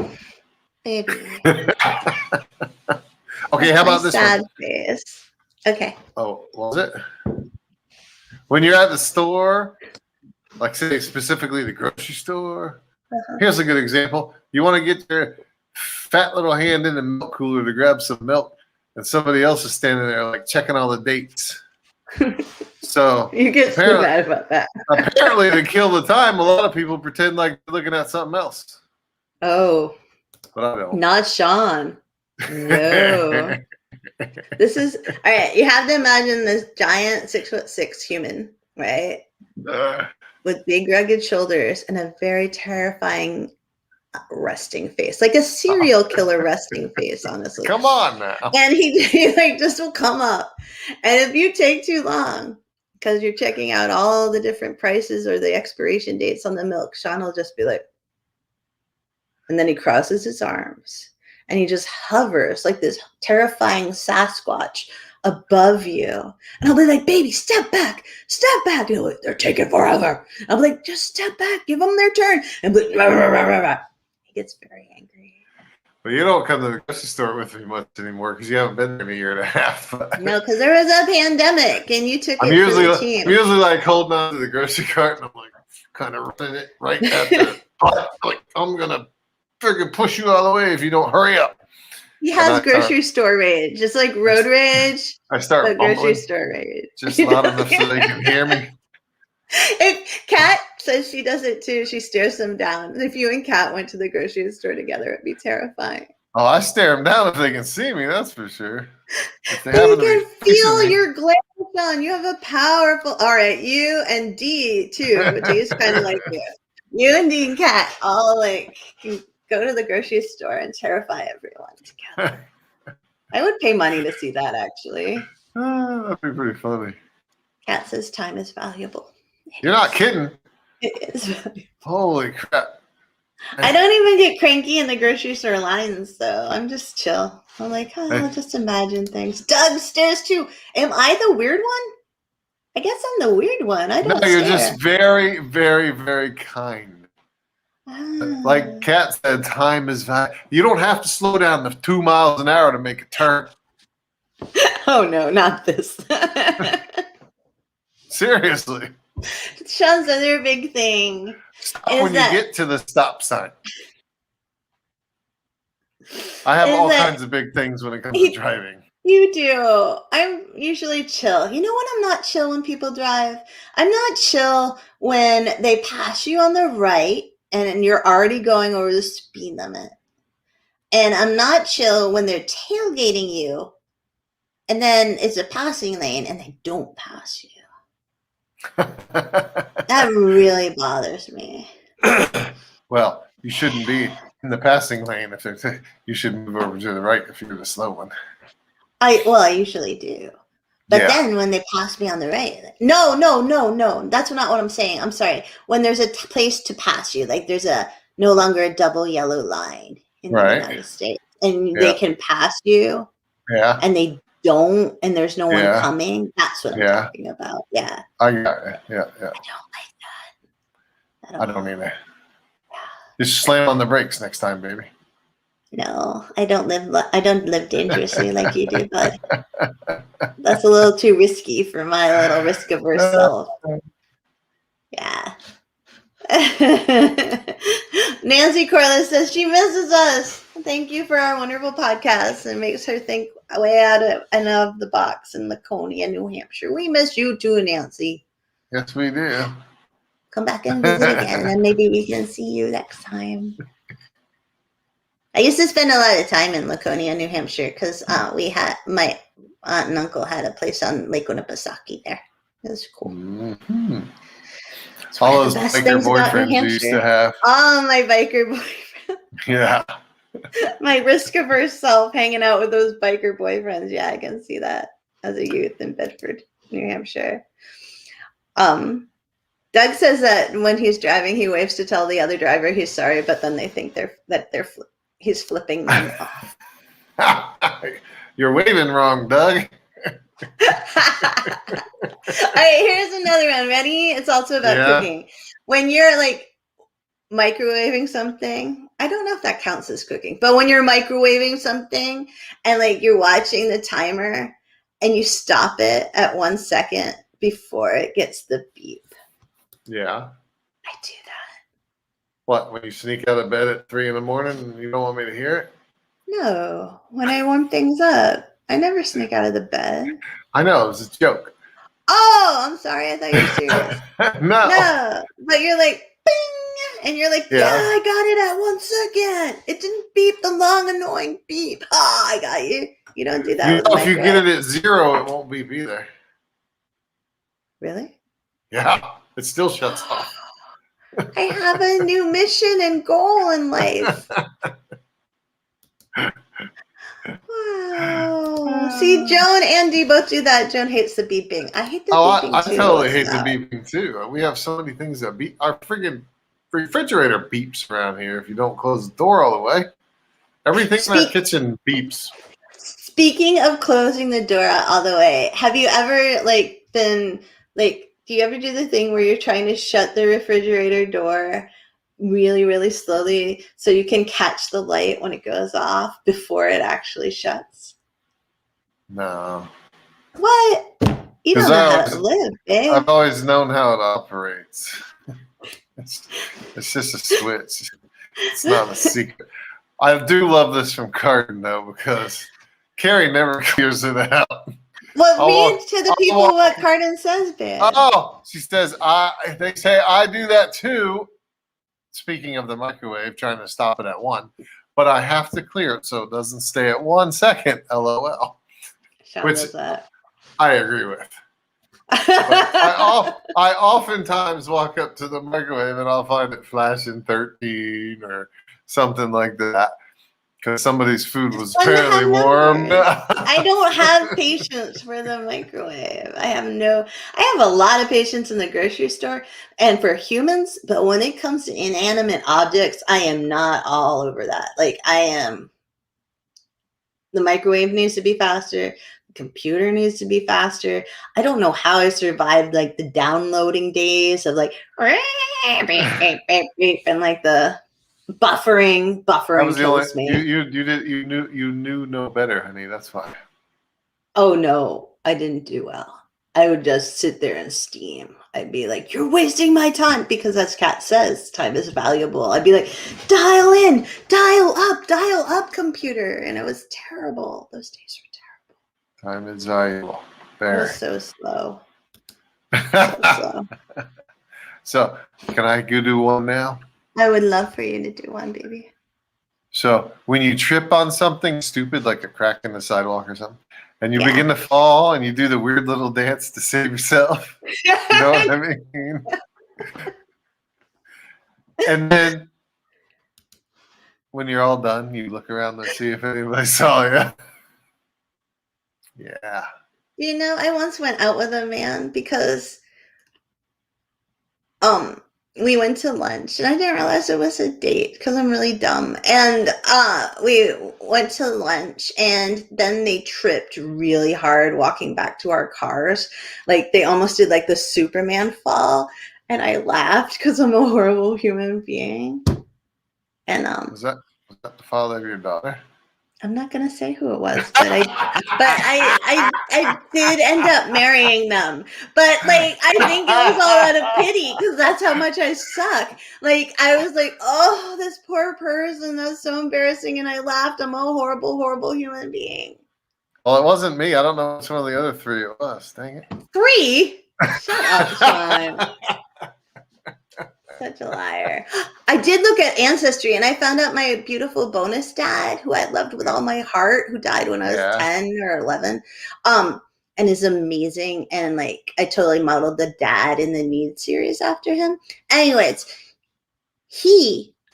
Baby. Okay, how about this sad one? face. Okay. Oh, what was it? When you're at the store, like say specifically the grocery store, here's a good example. You want to get your fat little hand in the milk cooler to grab some milk, and somebody else is standing there like checking all the dates. So You get so mad about that. apparently, to kill the time, a lot of people pretend like they're looking at something else. Oh, But I don't. not Sean. No. This is all right. You have to imagine this giant 6'6" human, right? With big rugged shoulders and a very terrifying resting face, like a serial killer resting face, honestly. Come on now. And he like just will come up. And if you take too long because you're checking out all the different prices or the expiration dates on the milk, Sean will just be like, and then he crosses his arms and he just hovers like this terrifying Sasquatch above you. And I'll be like, baby, step back. He'll like, they're taking forever. I'll be like, just step back, give them their turn. And be like, rah, rah, rah, rah, rah. He gets very angry. Well, you don't come to the grocery store with me much anymore because you haven't been there in a year and a half. No, because there was a pandemic and you took it I'm for the team. I'm usually like holding on to the grocery cart and I'm like kind of running it right at the like I'm gonna freaking push you out of the way if you don't hurry up. He has grocery store rage, just like road rage. I start but grocery store rage, just loud enough so they can hear me. If Kat says she does it too, she stares them down. If you and Kat went to the grocery store together, it'd be terrifying. Oh, I stare them down if they can see me. That's for sure. If they you can feel your glare, Sean. You have a powerful. All right, you and D too. But D's kind of like you. You and D and Kat all like can go to the grocery store and terrify everyone together. I would pay money to see that. Actually, that'd be pretty funny. Kat says time is valuable. You're not kidding. It is valuable. Holy crap. I don't even get cranky in the grocery store lines, though. I'm just chill. I'm like, I'll just imagine things. Doug stares too. Am I the weird one? I guess I'm the weird one. I don't. No, you're just very, very, very kind. Like Kat said, time is valuable. You don't have to slow down to 2 miles an hour to make a turn. Oh no, not this. Seriously. Sean's other big thing. Stop when you get to the stop sign. I have all kinds of big things when it comes to driving. You do. I'm usually chill. You know when I'm not chill when people drive? I'm not chill when they pass you on the right and you're already going over the speed limit. And I'm not chill when they're tailgating you and then it's a passing lane and they don't pass you. That really bothers me. Well, you shouldn't be in the passing lane if you should move over to the right if you're the slow one. I usually do. But then when they pass me on the right, no. That's not what I'm saying. I'm sorry. When there's a place to pass you, like there's no longer a double yellow line in the United States, and they can pass you. Yeah. And they don't, and there's no one coming. That's what I'm talking about. Yeah. I got it. Yeah. I don't like that. I don't either. Just slam on the brakes next time, baby. No, I don't live dangerously like you do, bud. That's a little too risky for my little risk-averse self. Yeah. Nancy Corliss says she misses us. Thank you for our wonderful podcast and makes her think way out of the box in Laconia, New Hampshire. We miss you too, Nancy. Yes, we do. Come back and visit again, and maybe we can see you next time. I used to spend a lot of time in Laconia, New Hampshire, because my aunt and uncle had a place on Lake Winnipesaukee there. It was cool. Mm-hmm. All those biker boyfriends you used to have. All my biker boyfriends. Yeah. My risk-averse self hanging out with those biker boyfriends. Yeah, I can see that as a youth in Bedford, New Hampshire. Doug says that when he's driving, he waves to tell the other driver he's sorry, but then they think he's flipping them off. You're waving wrong, Doug. All right, here's another one. Ready? It's also about cooking. When you're like microwaving something, I don't know if that counts as cooking, but when you're microwaving something and like you're watching the timer and you stop it at 1 second before it gets the beep. Yeah. I do that. What, when you sneak out of bed at 3 a.m. and you don't want me to hear it? No, when I warm things up, I never sneak out of the bed. I know, it was a joke. Oh, I'm sorry. I thought you were serious. No. No, but you're like, bing, and you're like, yeah, I got it at 1 second. It didn't beep the long, annoying beep. Ah, I got you. You don't do that You with know, the if you microwave. get it at 0, it won't beep either. Really? Yeah, it still shuts off. I have a new mission and goal in life. Wow. See, Joan and Dee both do that. Joan hates the beeping. I hate the beeping I too. totally hate the beeping too. We have so many things that beep. Our friggin' refrigerator beeps around here if you don't close the door all the way. Everything in our kitchen beeps. Speaking of closing the door all the way, have you ever do you ever do the thing where you're trying to shut the refrigerator door really, really slowly so you can catch the light when it goes off before it actually shuts? No. What? You don't know how to live, babe. I've always known how it operates. It's just a switch. It's not a secret. I do love this from Carden, though, because Carrie never clears it out. Well, read to the people what Carden says, babe. Oh, she says, they say I do that too. Speaking of the microwave, trying to stop it at 1. But I have to clear it so it doesn't stay at 1 second, LOL. Which does that. I agree with. I oftentimes walk up to the microwave and I'll find it flashing 13 or something like that because somebody's food was apparently warm. I don't have patience for the microwave. I have a lot of patience in the grocery store and for humans, but when it comes to inanimate objects, I am not all over that. Like the microwave needs to be faster. Computer needs to be faster. I don't know how I survived like the downloading days of like and like the buffering kills me. You knew no better, honey. That's fine. Oh no, I didn't do well. I would just sit there and steam. I'd be like, you're wasting my time because as Kat says, time is valuable. I'd be like, dial in, dial up, computer. And it was terrible. Those days were terrible. Time is valuable. There. It was so slow. So slow. So, can I go do one now? I would love for you to do one, baby. So, when you trip on something stupid, like a crack in the sidewalk or something, and you begin to fall and you do the weird little dance to save yourself, you know what I mean? And then, when you're all done, you look around and see if anybody saw you. Yeah. You know, I once went out with a man because we went to lunch and I didn't realize it was a date because I'm really dumb. And we went to lunch and then they tripped really hard walking back to our cars. Like they almost did like the Superman fall. And I laughed because I'm a horrible human being. And was that the father of your daughter? I'm not gonna say who it was, but I did end up marrying them. But like I think it was all out of pity because that's how much I suck. Like I was like, oh, this poor person, that's so embarrassing, and I laughed. I'm a horrible, horrible human being. Well, it wasn't me. I don't know which one of the other 3 it was. Dang it. 3? Shut up, Sean. Such a liar. I did look at Ancestry and I found out my beautiful bonus dad, who I loved with all my heart, who died when I was 10 or 11, and is amazing. And like, I totally modeled the dad in the Need series after him. Anyways,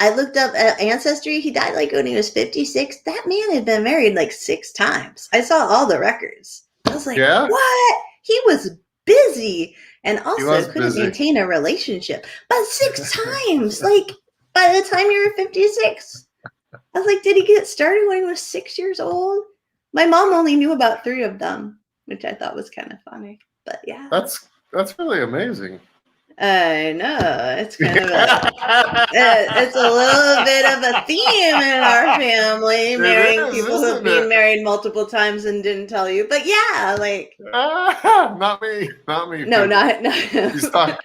I looked up at Ancestry. He died like when he was 56. That man had been married like 6 times. I saw all the records. I was like, what? He was busy. And also couldn't maintain a relationship. But 6 times, like by the time you were 56. I was like, did he get started when he was 6 years old? My mom only knew about 3 of them, which I thought was kind of funny. But yeah. That's really amazing. I know. It's kind of it's a little bit of a theme in our family, marrying people who've been married multiple times and didn't tell you. But yeah, like not me. no, not He's talking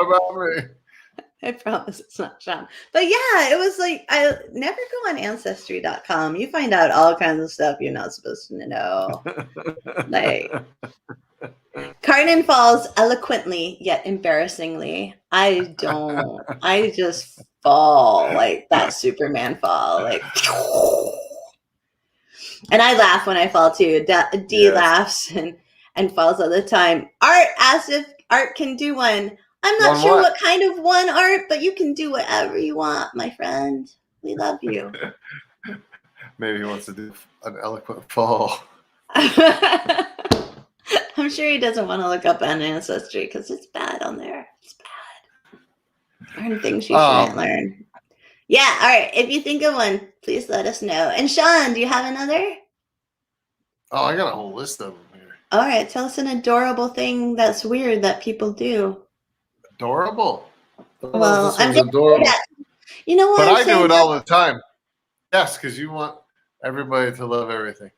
about me. I promise it's not Sean. But yeah, it was like, I never go on Ancestry.com. You find out all kinds of stuff you're not supposed to know. Like, Carnan falls eloquently yet embarrassingly. I don't. I just fall like that Superman fall. Like, and I laugh when I fall too. D laughs and falls all the time. Art asks if Art can do one. I'm not sure what kind of one, Art, but you can do whatever you want, my friend. We love you. Maybe he wants to do an eloquent fall. I'm sure he doesn't want to look up on Ancestry because it's bad on there. It's bad. Learn things you shouldn't learn. Yeah, all right. If you think of one, please let us know. And Sean, do you have another? Oh, I got a whole list of them here. All right. Tell us an adorable thing that's weird that people do. Adorable? Well, I'm adorable. You know what? But I do it all the time. Yes, because you want everybody to love everything.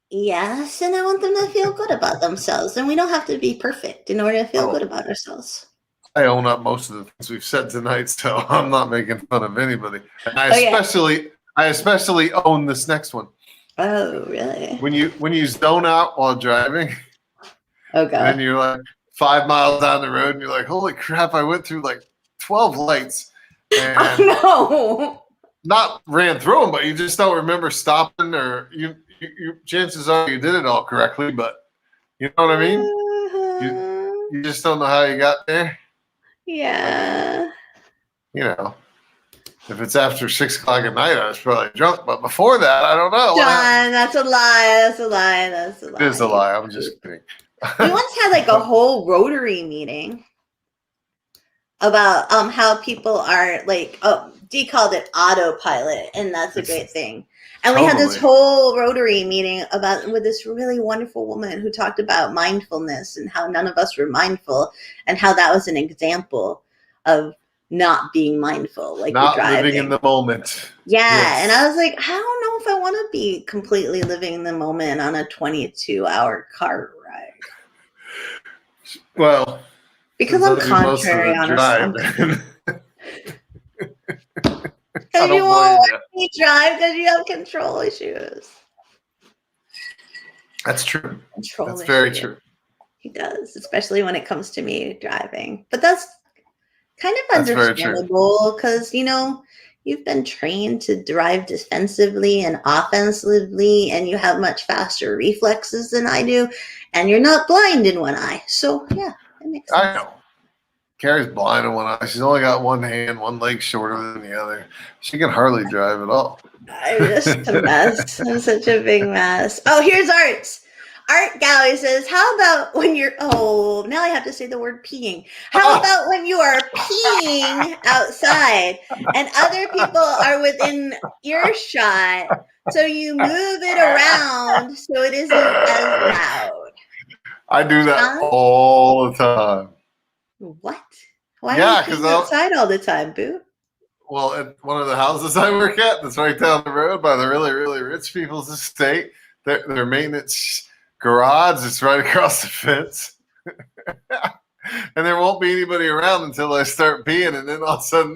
Yes, and I want them to feel good about themselves. And we don't have to be perfect in order to feel good about ourselves. I own up most of the things we've said tonight, so I'm not making fun of anybody. And I especially own this next one. Oh, really? When you zone out while driving, oh god, and you're like 5 miles down the road, and you're like, "Holy crap! I went through like 12 lights." And no, not ran through them, but you just don't remember stopping, or you chances are you did it all correctly, but you know what I mean? You just don't know how you got there. Yeah. You know, if it's after 6 o'clock at night, I was probably drunk, but before that, I don't know. John, that's a lie. That's a lie. That's a lie. It is a lie. I'm just kidding. We once had like a whole Rotary meeting about how people are like, Dee called it autopilot, and that's a great thing. And we had this whole Rotary meeting with this really wonderful woman who talked about mindfulness and how none of us were mindful, and how that was an example of not being mindful, like not living in the moment. Yeah, yes. And I was like, I don't know if I want to be completely living in the moment on a 22-hour car ride. Well, because I'm contrary on something. Because you won't let me drive because you have control issues. That's true. That's very true. He does, especially when it comes to me driving. But that's kind of understandable because, you know, you've been trained to drive defensively and offensively, and you have much faster reflexes than I do, and you're not blind in one eye. So, yeah, that makes sense. I know. Carrie's blind in one eye. She's only got one hand, one leg shorter than the other. She can hardly drive at all. I'm just a mess. I'm such a big mess. Oh, here's Art's. Art Gallery says, how about when you're, now I have to say the word peeing. How about when you are peeing outside and other people are within earshot, so you move it around so it isn't as loud? I do that all the time. What? Why are you outside all the time, Boo? Well, at one of the houses I work at, that's right down the road by the really, really rich people's estate, their maintenance garage is right across the fence. And there won't be anybody around until I start peeing, and then all of a sudden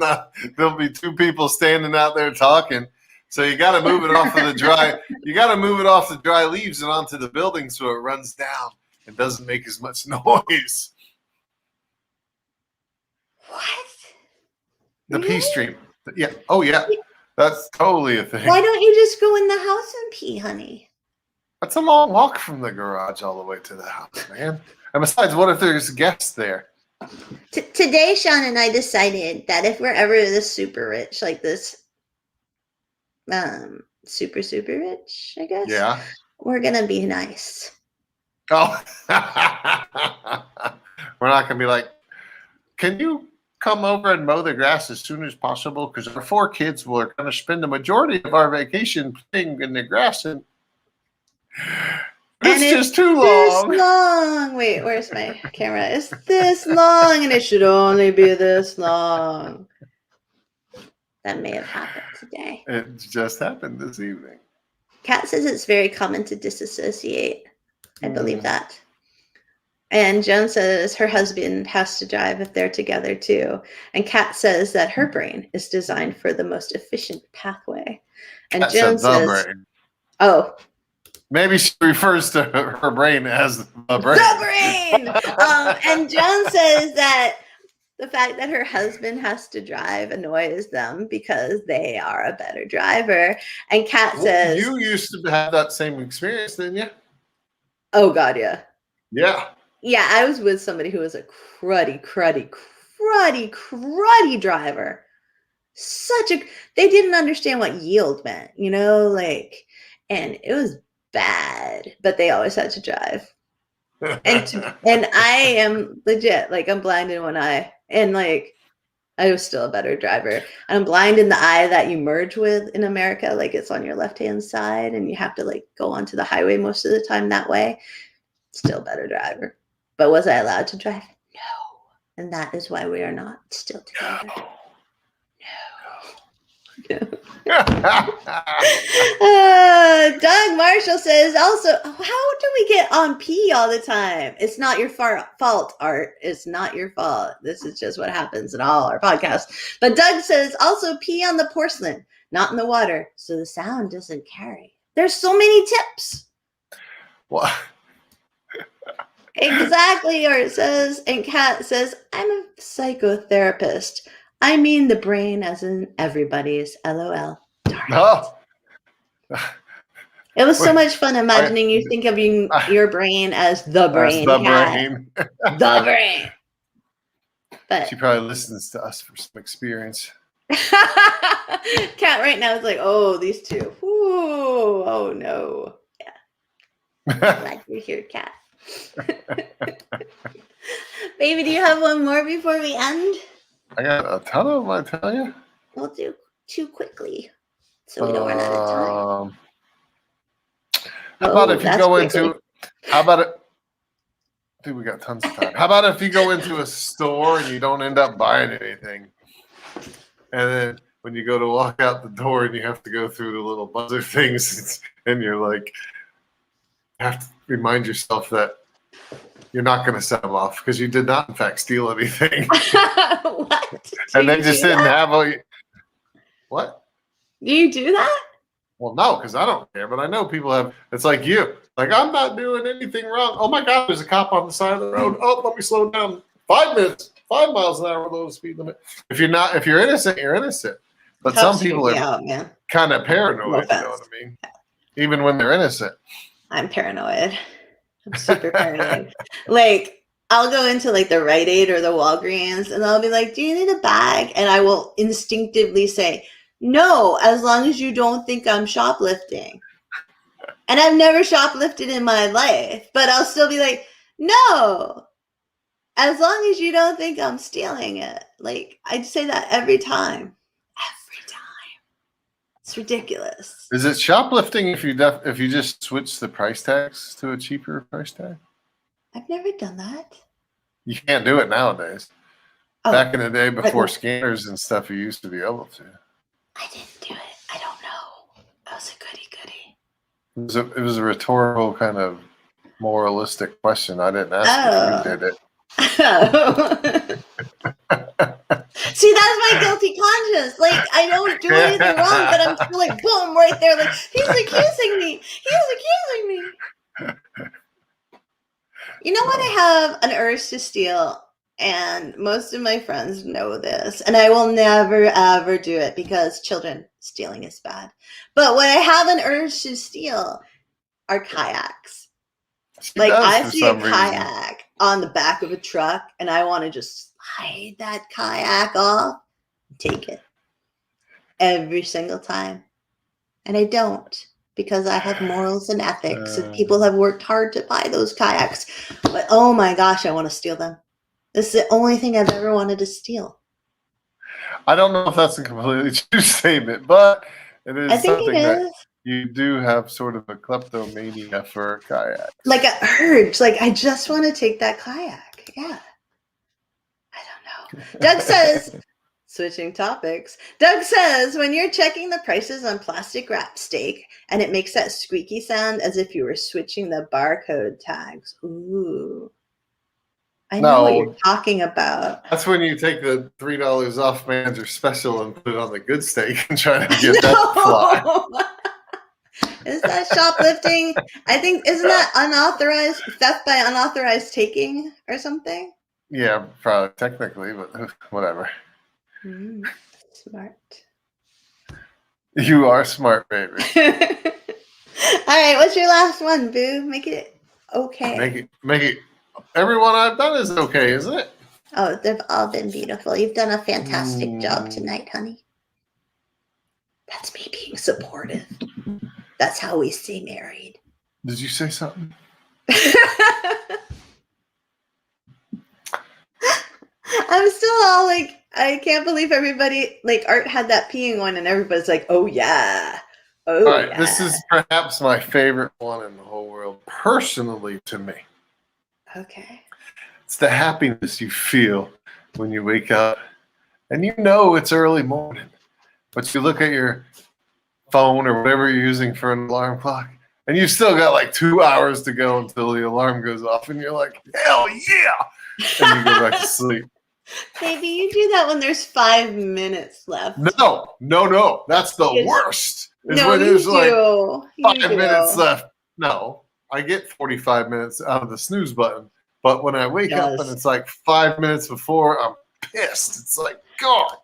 there'll be 2 people standing out there talking. So you got to move it off of the dry. You got to move it off the dry leaves and onto the building so it runs down and doesn't make as much noise. What? The pee stream. Yeah. Oh, yeah. That's totally a thing. Why don't you just go in the house and pee, honey? That's a long walk from the garage all the way to the house, man. And besides, what if there's guests there? Today, Sean and I decided that if we're ever this super rich, like this, super, super rich, I guess. Yeah. We're going to be nice. Oh. We're not going to be like, can you come over and mow the grass as soon as possible? Because our 4 kids are going to spend the majority of our vacation playing in the grass. And And It's just too this long. long. Wait, where's my camera? It's this long, and it should only be this long. That may have happened today. It just happened this evening. Kat says it's very common to disassociate. I believe that. And Joan says her husband has to drive if they're together too. And Kat says that her brain is designed for the most efficient pathway. And Kat Joan said the says, brain. "Oh, Maybe she refers to her brain as the brain. the brain." And Joan says that the fact that her husband has to drive annoys them because they are a better driver. And Kat says, "You used to have that same experience, didn't you?" "Oh God, yeah." Yeah. Yeah, I was with somebody who was a cruddy driver. They didn't understand what yield meant, and it was bad, but they always had to drive. And I am legit, I'm blind in one eye, and I was still a better driver. And I'm blind in the eye that you merge with in America, it's on your left-hand side, and you have to go onto the highway most of the time that way. Still better driver. But was I allowed to drive? No. And that is why we are not still together. No. Doug Marshall says also, how do we get on P all the time? It's not your fault, Art. It's not your fault. This is just what happens in all our podcasts. But Doug says also pee on the porcelain, not in the water, so the sound doesn't carry. There's so many tips. What? Exactly, Art says. And Kat says, I'm a psychotherapist. I mean the brain as in everybody's. LOL. Darn it. It was so much fun imagining you think of your brain as the brain. The Kat. brain. The brain. But she probably listens to us for some experience. Kat right now is oh, these two. Ooh, oh no. Yeah. Glad you're here, Kat. Baby, do you have one more before we end? I got a ton of them, I tell you. We'll do two quickly so we don't run out of time. How about if you go into how about it? Dude, we got tons of time. How about if you go into a store and you don't end up buying anything? And then when you go to walk out the door and you have to go through the little buzzer things and you're you have to remind yourself that you're not going to set them off because you did not, in fact, steal anything. What? And they just didn't have What? Do you do that? Well, no, because I don't care. But I know people have. It's like you. I'm not doing anything wrong. Oh my God, there's a cop on the side of the road. Oh, let me slow down. 5 minutes, 5 miles an hour below the speed limit. If you're innocent, you're innocent. But some people are kind of paranoid. You know what I mean? Even when they're innocent. I'm paranoid. I'm super paranoid. I'll go into the Rite Aid or the Walgreens and they'll be like, do you need a bag? And I will instinctively say, no, as long as you don't think I'm shoplifting. And I've never shoplifted in my life, but I'll still be like, no, as long as you don't think I'm stealing it. I'd say that every time. It's ridiculous. Is it shoplifting if you just switch the price tags to a cheaper price tag? I've never done that. You can't do it nowadays. Oh, back in the day before scanners and stuff, you used to be able to. I didn't do it. I don't know. That was a goody. It was a rhetorical kind of moralistic question. I didn't ask if you did it. See, that's my guilty conscience. I don't do anything wrong, but I'm still boom, right there. He's accusing me. He's accusing me. You know what? I have an urge to steal, and most of my friends know this, and I will never, ever do it because children, stealing is bad. But what I have an urge to steal are kayaks. I see a kayak on the back of a truck, and I want to just slide that kayak off and take it every single time. And I don't, because I have morals and ethics, and people have worked hard to buy those kayaks. But oh my gosh, I want to steal them. This is the only thing I've ever wanted to steal. I don't know if that's a completely true statement, but it is. I think it is. you do have sort of a kleptomania for kayaks. Like an urge. Like, I just want to take that kayak. Yeah. I don't know. Doug says, switching topics. Doug says, when you're checking the prices on plastic wrap steak and it makes that squeaky sound as if you were switching the barcode tags. Ooh. I know what you're talking about. That's when you take the $3 off manager special and put it on the good steak and try to get that to fly. Is that shoplifting? I think, isn't that unauthorized theft by unauthorized taking or something? Yeah, probably technically, but whatever. Smart. You are smart, baby. All right, what's your last one, boo? Make it okay. Make it. Everyone I've done is okay, isn't it? Oh, they've all been beautiful. You've done a fantastic job tonight, honey. That's me being supportive. That's how we stay married. Did you say something? I'm still all like, I can't believe everybody, like, Art had that peeing one and everybody's like, oh yeah. Oh, all right, yeah. This is perhaps my favorite one in the whole world, personally to me. Okay. It's the happiness you feel when you wake up and you know it's early morning, but you look at your phone or whatever you're using for an alarm clock and you still got like 2 hours to go until the alarm goes off and you're like, hell yeah! And you go back to sleep. Baby, you do that when there's 5 minutes left. No. That's the worst. No, when there's like 5 minutes left. No, I get 45 minutes out of the snooze button. But when I wake up and it's like 5 minutes before, I'm pissed. It's like, God,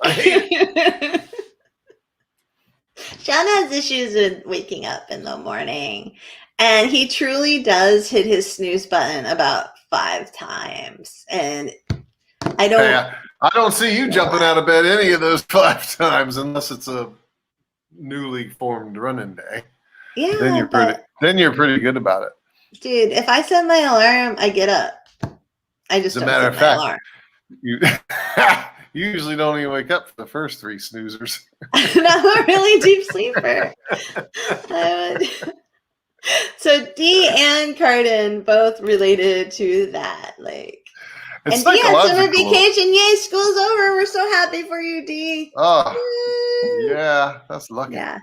I hate it. Sean has issues with waking up in the morning. And he truly does hit his snooze button about 5 times. And I don't see you jumping out of bed any of those 5 times unless it's a newly formed running day. Yeah. Then you're pretty good about it. Dude, if I set my alarm, I get up. I just As a matter of fact, you usually don't even wake up for the first 3 snoozers. I'm a really deep sleeper. So Dee and Carden both related to that. Like, it's and Dee had summer vacation. Yay, school's over. We're so happy for you, Dee. Oh, yeah, that's lucky. Yeah.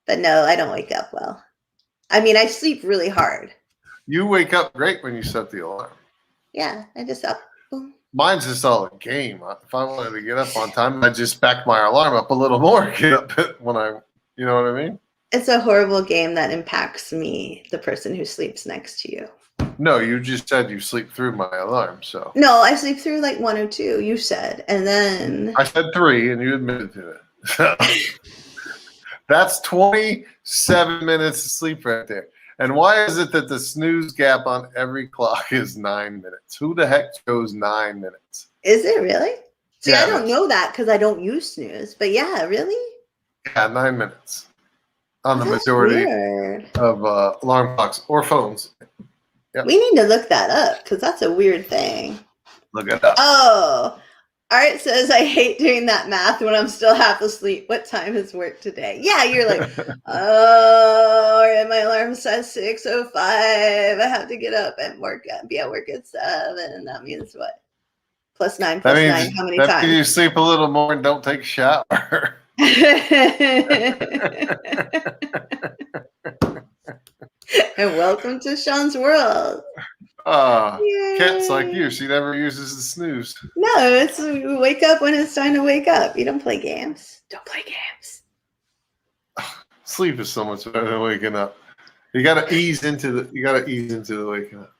But no, I don't wake up well. I mean, I sleep really hard. You wake up great when you set the alarm. Yeah, I just up. Boom. Mine's just all a game. If I wanted to get up on time, I'd just back my alarm up a little more. Get up when you know what I mean? It's a horrible game that impacts me, the person who sleeps next to you. No, you just said you sleep through my alarm, so. No, I sleep through like 1 or 2, you said, and then. I said 3, and you admitted to it. So. That's 27 minutes of sleep right there. And why is it that the snooze gap on every clock is 9 minutes? Who the heck chose 9 minutes? Is it really? See, yeah, I don't know that because I don't use snooze. But yeah, really? Yeah, 9 minutes on the majority of alarm clocks or phones. Yep. We need to look that up because that's a weird thing. Look it up. Oh, Art says, I hate doing that math when I'm still half asleep. What time is work today? Yeah, you're like, oh, my alarm says 6:05. I have to get up and be at work at 7. That means what? +9, +9. How many times? That means you sleep a little more and don't take a shower. And welcome to Sean's world. Cats like you. She never uses the snooze. No, it's you wake up when it's time to wake up. You don't play games. Don't play games. Sleep is so much better than waking up. You gotta ease into the waking up.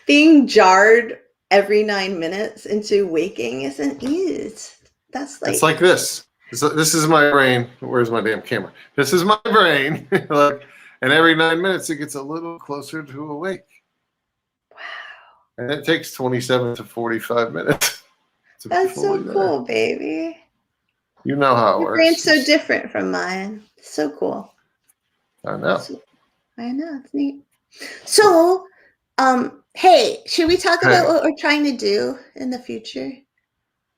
Being jarred every 9 minutes into waking isn't ease. That's like, it's like this. This is my brain. Where's my damn camera? This is my brain. And every 9 minutes it gets a little closer to awake. Wow. And it takes 27 to 45 minutes. That's so cool, baby. You know how it Your works. brain's so different from mine. So cool. I know. I know. It's neat. So, hey, should we talk about what we're trying to do in the future?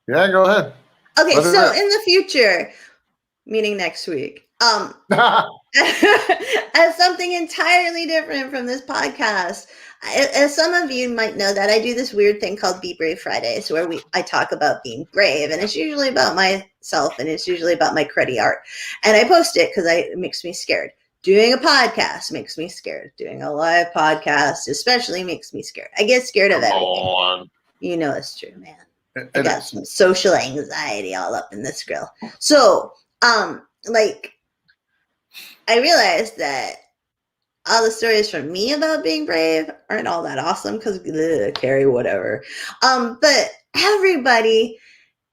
Yeah, go ahead. Okay, so in the future, meaning next week. As something entirely different from this podcast. As some of you might know, that I do this weird thing called Be Brave Fridays, where I talk about being brave, and it's usually about myself, and it's usually about my cruddy art, and I post it because it makes me scared. Doing a podcast makes me scared. Doing a live podcast especially makes me scared. I get scared of everything. You know it's true, man. I got some social anxiety all up in this grill. So, like, I realized that all the stories from me about being brave aren't all that awesome because Carrie, whatever. But everybody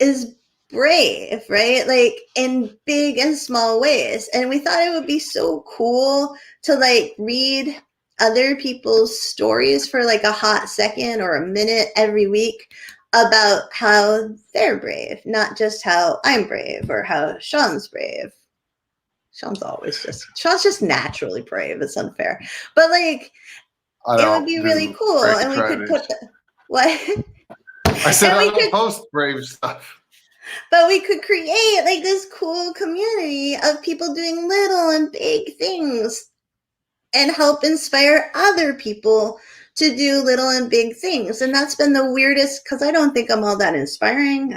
is brave, right? Like in big and small ways. And we thought it would be so cool to like read other people's stories for like a hot second or a minute every week about how they're brave, not just how I'm brave or how Sean's brave. Sean's just naturally brave. It's unfair. But like, it would be really cool. And we could put what? I said I don't post brave stuff. But we could create like this cool community of people doing little and big things and help inspire other people to do little and big things. And that's been the weirdest, because I don't think I'm all that inspiring.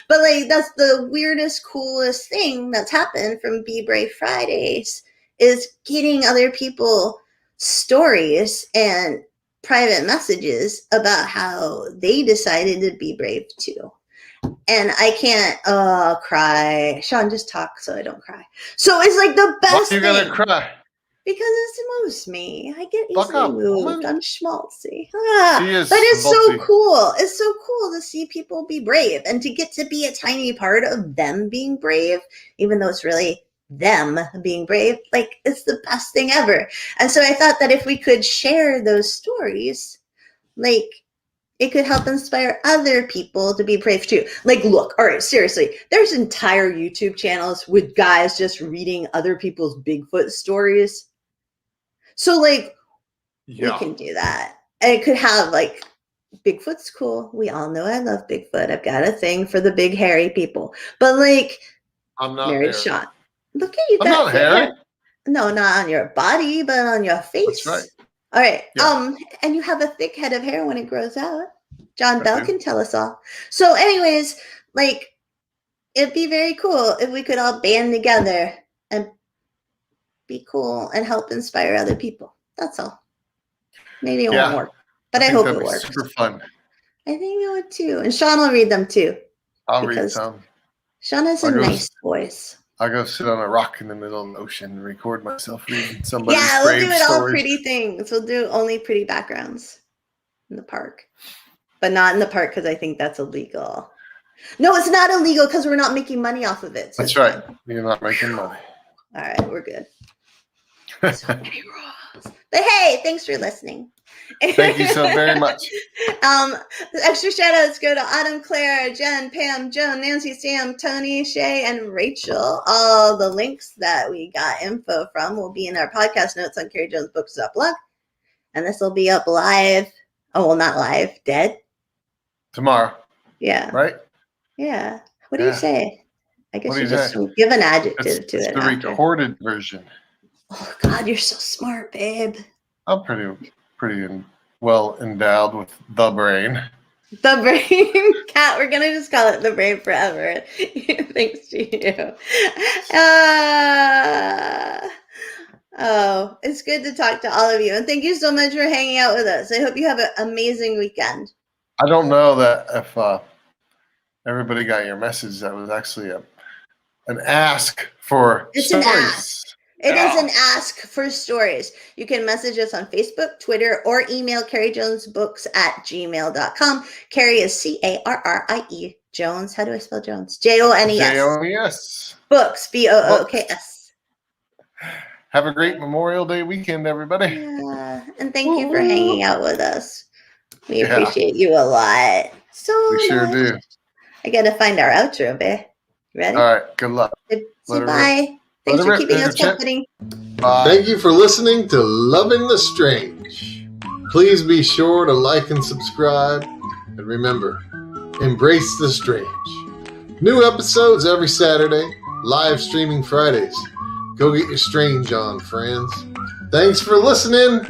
But like, that's the weirdest, coolest thing that's happened from Be Brave Fridays, is getting other people stories and private messages about how they decided to be brave too. And I can't cry. Sean, just talk so I don't cry. So it's like the best thing. Why are you gonna cry? Because it moves me. I get easily moved. I'm schmaltzy. But it's so cool. It's so cool to see people be brave and to get to be a tiny part of them being brave, even though it's really them being brave. Like, it's the best thing ever. And so I thought that if we could share those stories, like, it could help inspire other people to be brave too. Like, look, all right, seriously, there's entire YouTube channels with guys just reading other people's Bigfoot stories. So, like, we can do that. And it could have, like, Bigfoot's cool. We all know I love Bigfoot. I've got a thing for the big hairy people. But, like, I'm not Mary Sean. Look at you. I'm not hairy. No, not on your body, but on your face. That's right. All right. Yeah. And you have a thick head of hair when it grows out. John Bell can tell us all. So anyways, like, it'd be very cool if we could all band together and be cool and help inspire other people. That's all. Maybe it won't work, but I hope it works. Super fun. I think it would too. And Sean will read them too. I'll read some. Sean has a nice voice. I'll go sit on a rock in the middle of the ocean and record myself reading somebody's brave stories. Yeah, we'll do it all pretty things. We'll do only pretty backgrounds in the park. But not in the park because I think that's illegal. No, it's not illegal because we're not making money off of it. So that's right. You're not making money. All right, we're good. So many rules. But hey, thanks for listening. Thank you so very much. Extra shout outs go to Autumn, Claire, Jen, Pam, Joan, Nancy, Sam, Tony, Shay, and Rachel. All the links that we got info from will be in our podcast notes on CarrieJonesBooks.blog. And this will be up live. Oh, well, not live, dead. Tomorrow. Yeah. Right? Yeah. What do you say? I guess you just give an adjective to it. The recorded version. Oh, God, you're so smart, babe. I'm pretty well endowed with the brain. The brain. Kat, we're going to just call it the brain forever. Thanks to you. Oh, it's good to talk to all of you. And thank you so much for hanging out with us. I hope you have an amazing weekend. I don't know that if everybody got your message. That was actually an ask for stories. An ask. It is an ask for stories. You can message us on Facebook, Twitter, or email CarrieJonesBooks@gmail.com. Carrie is Carrie Jones. How do I spell Jones? Jones. Jones. Books. Books. Have a great Memorial Day weekend, everybody. Yeah. And thank you for hanging out with us. We appreciate you a lot. We sure do. I got to find our outro, babe. You ready? All right. Good luck. Say bye. Thanks for keeping us company. Bye. Thank you for listening to Loving the Strange. Please be sure to like and subscribe. And remember, embrace the strange. New episodes every Saturday. live streaming Fridays. Go get your strange on, friends. Thanks for listening.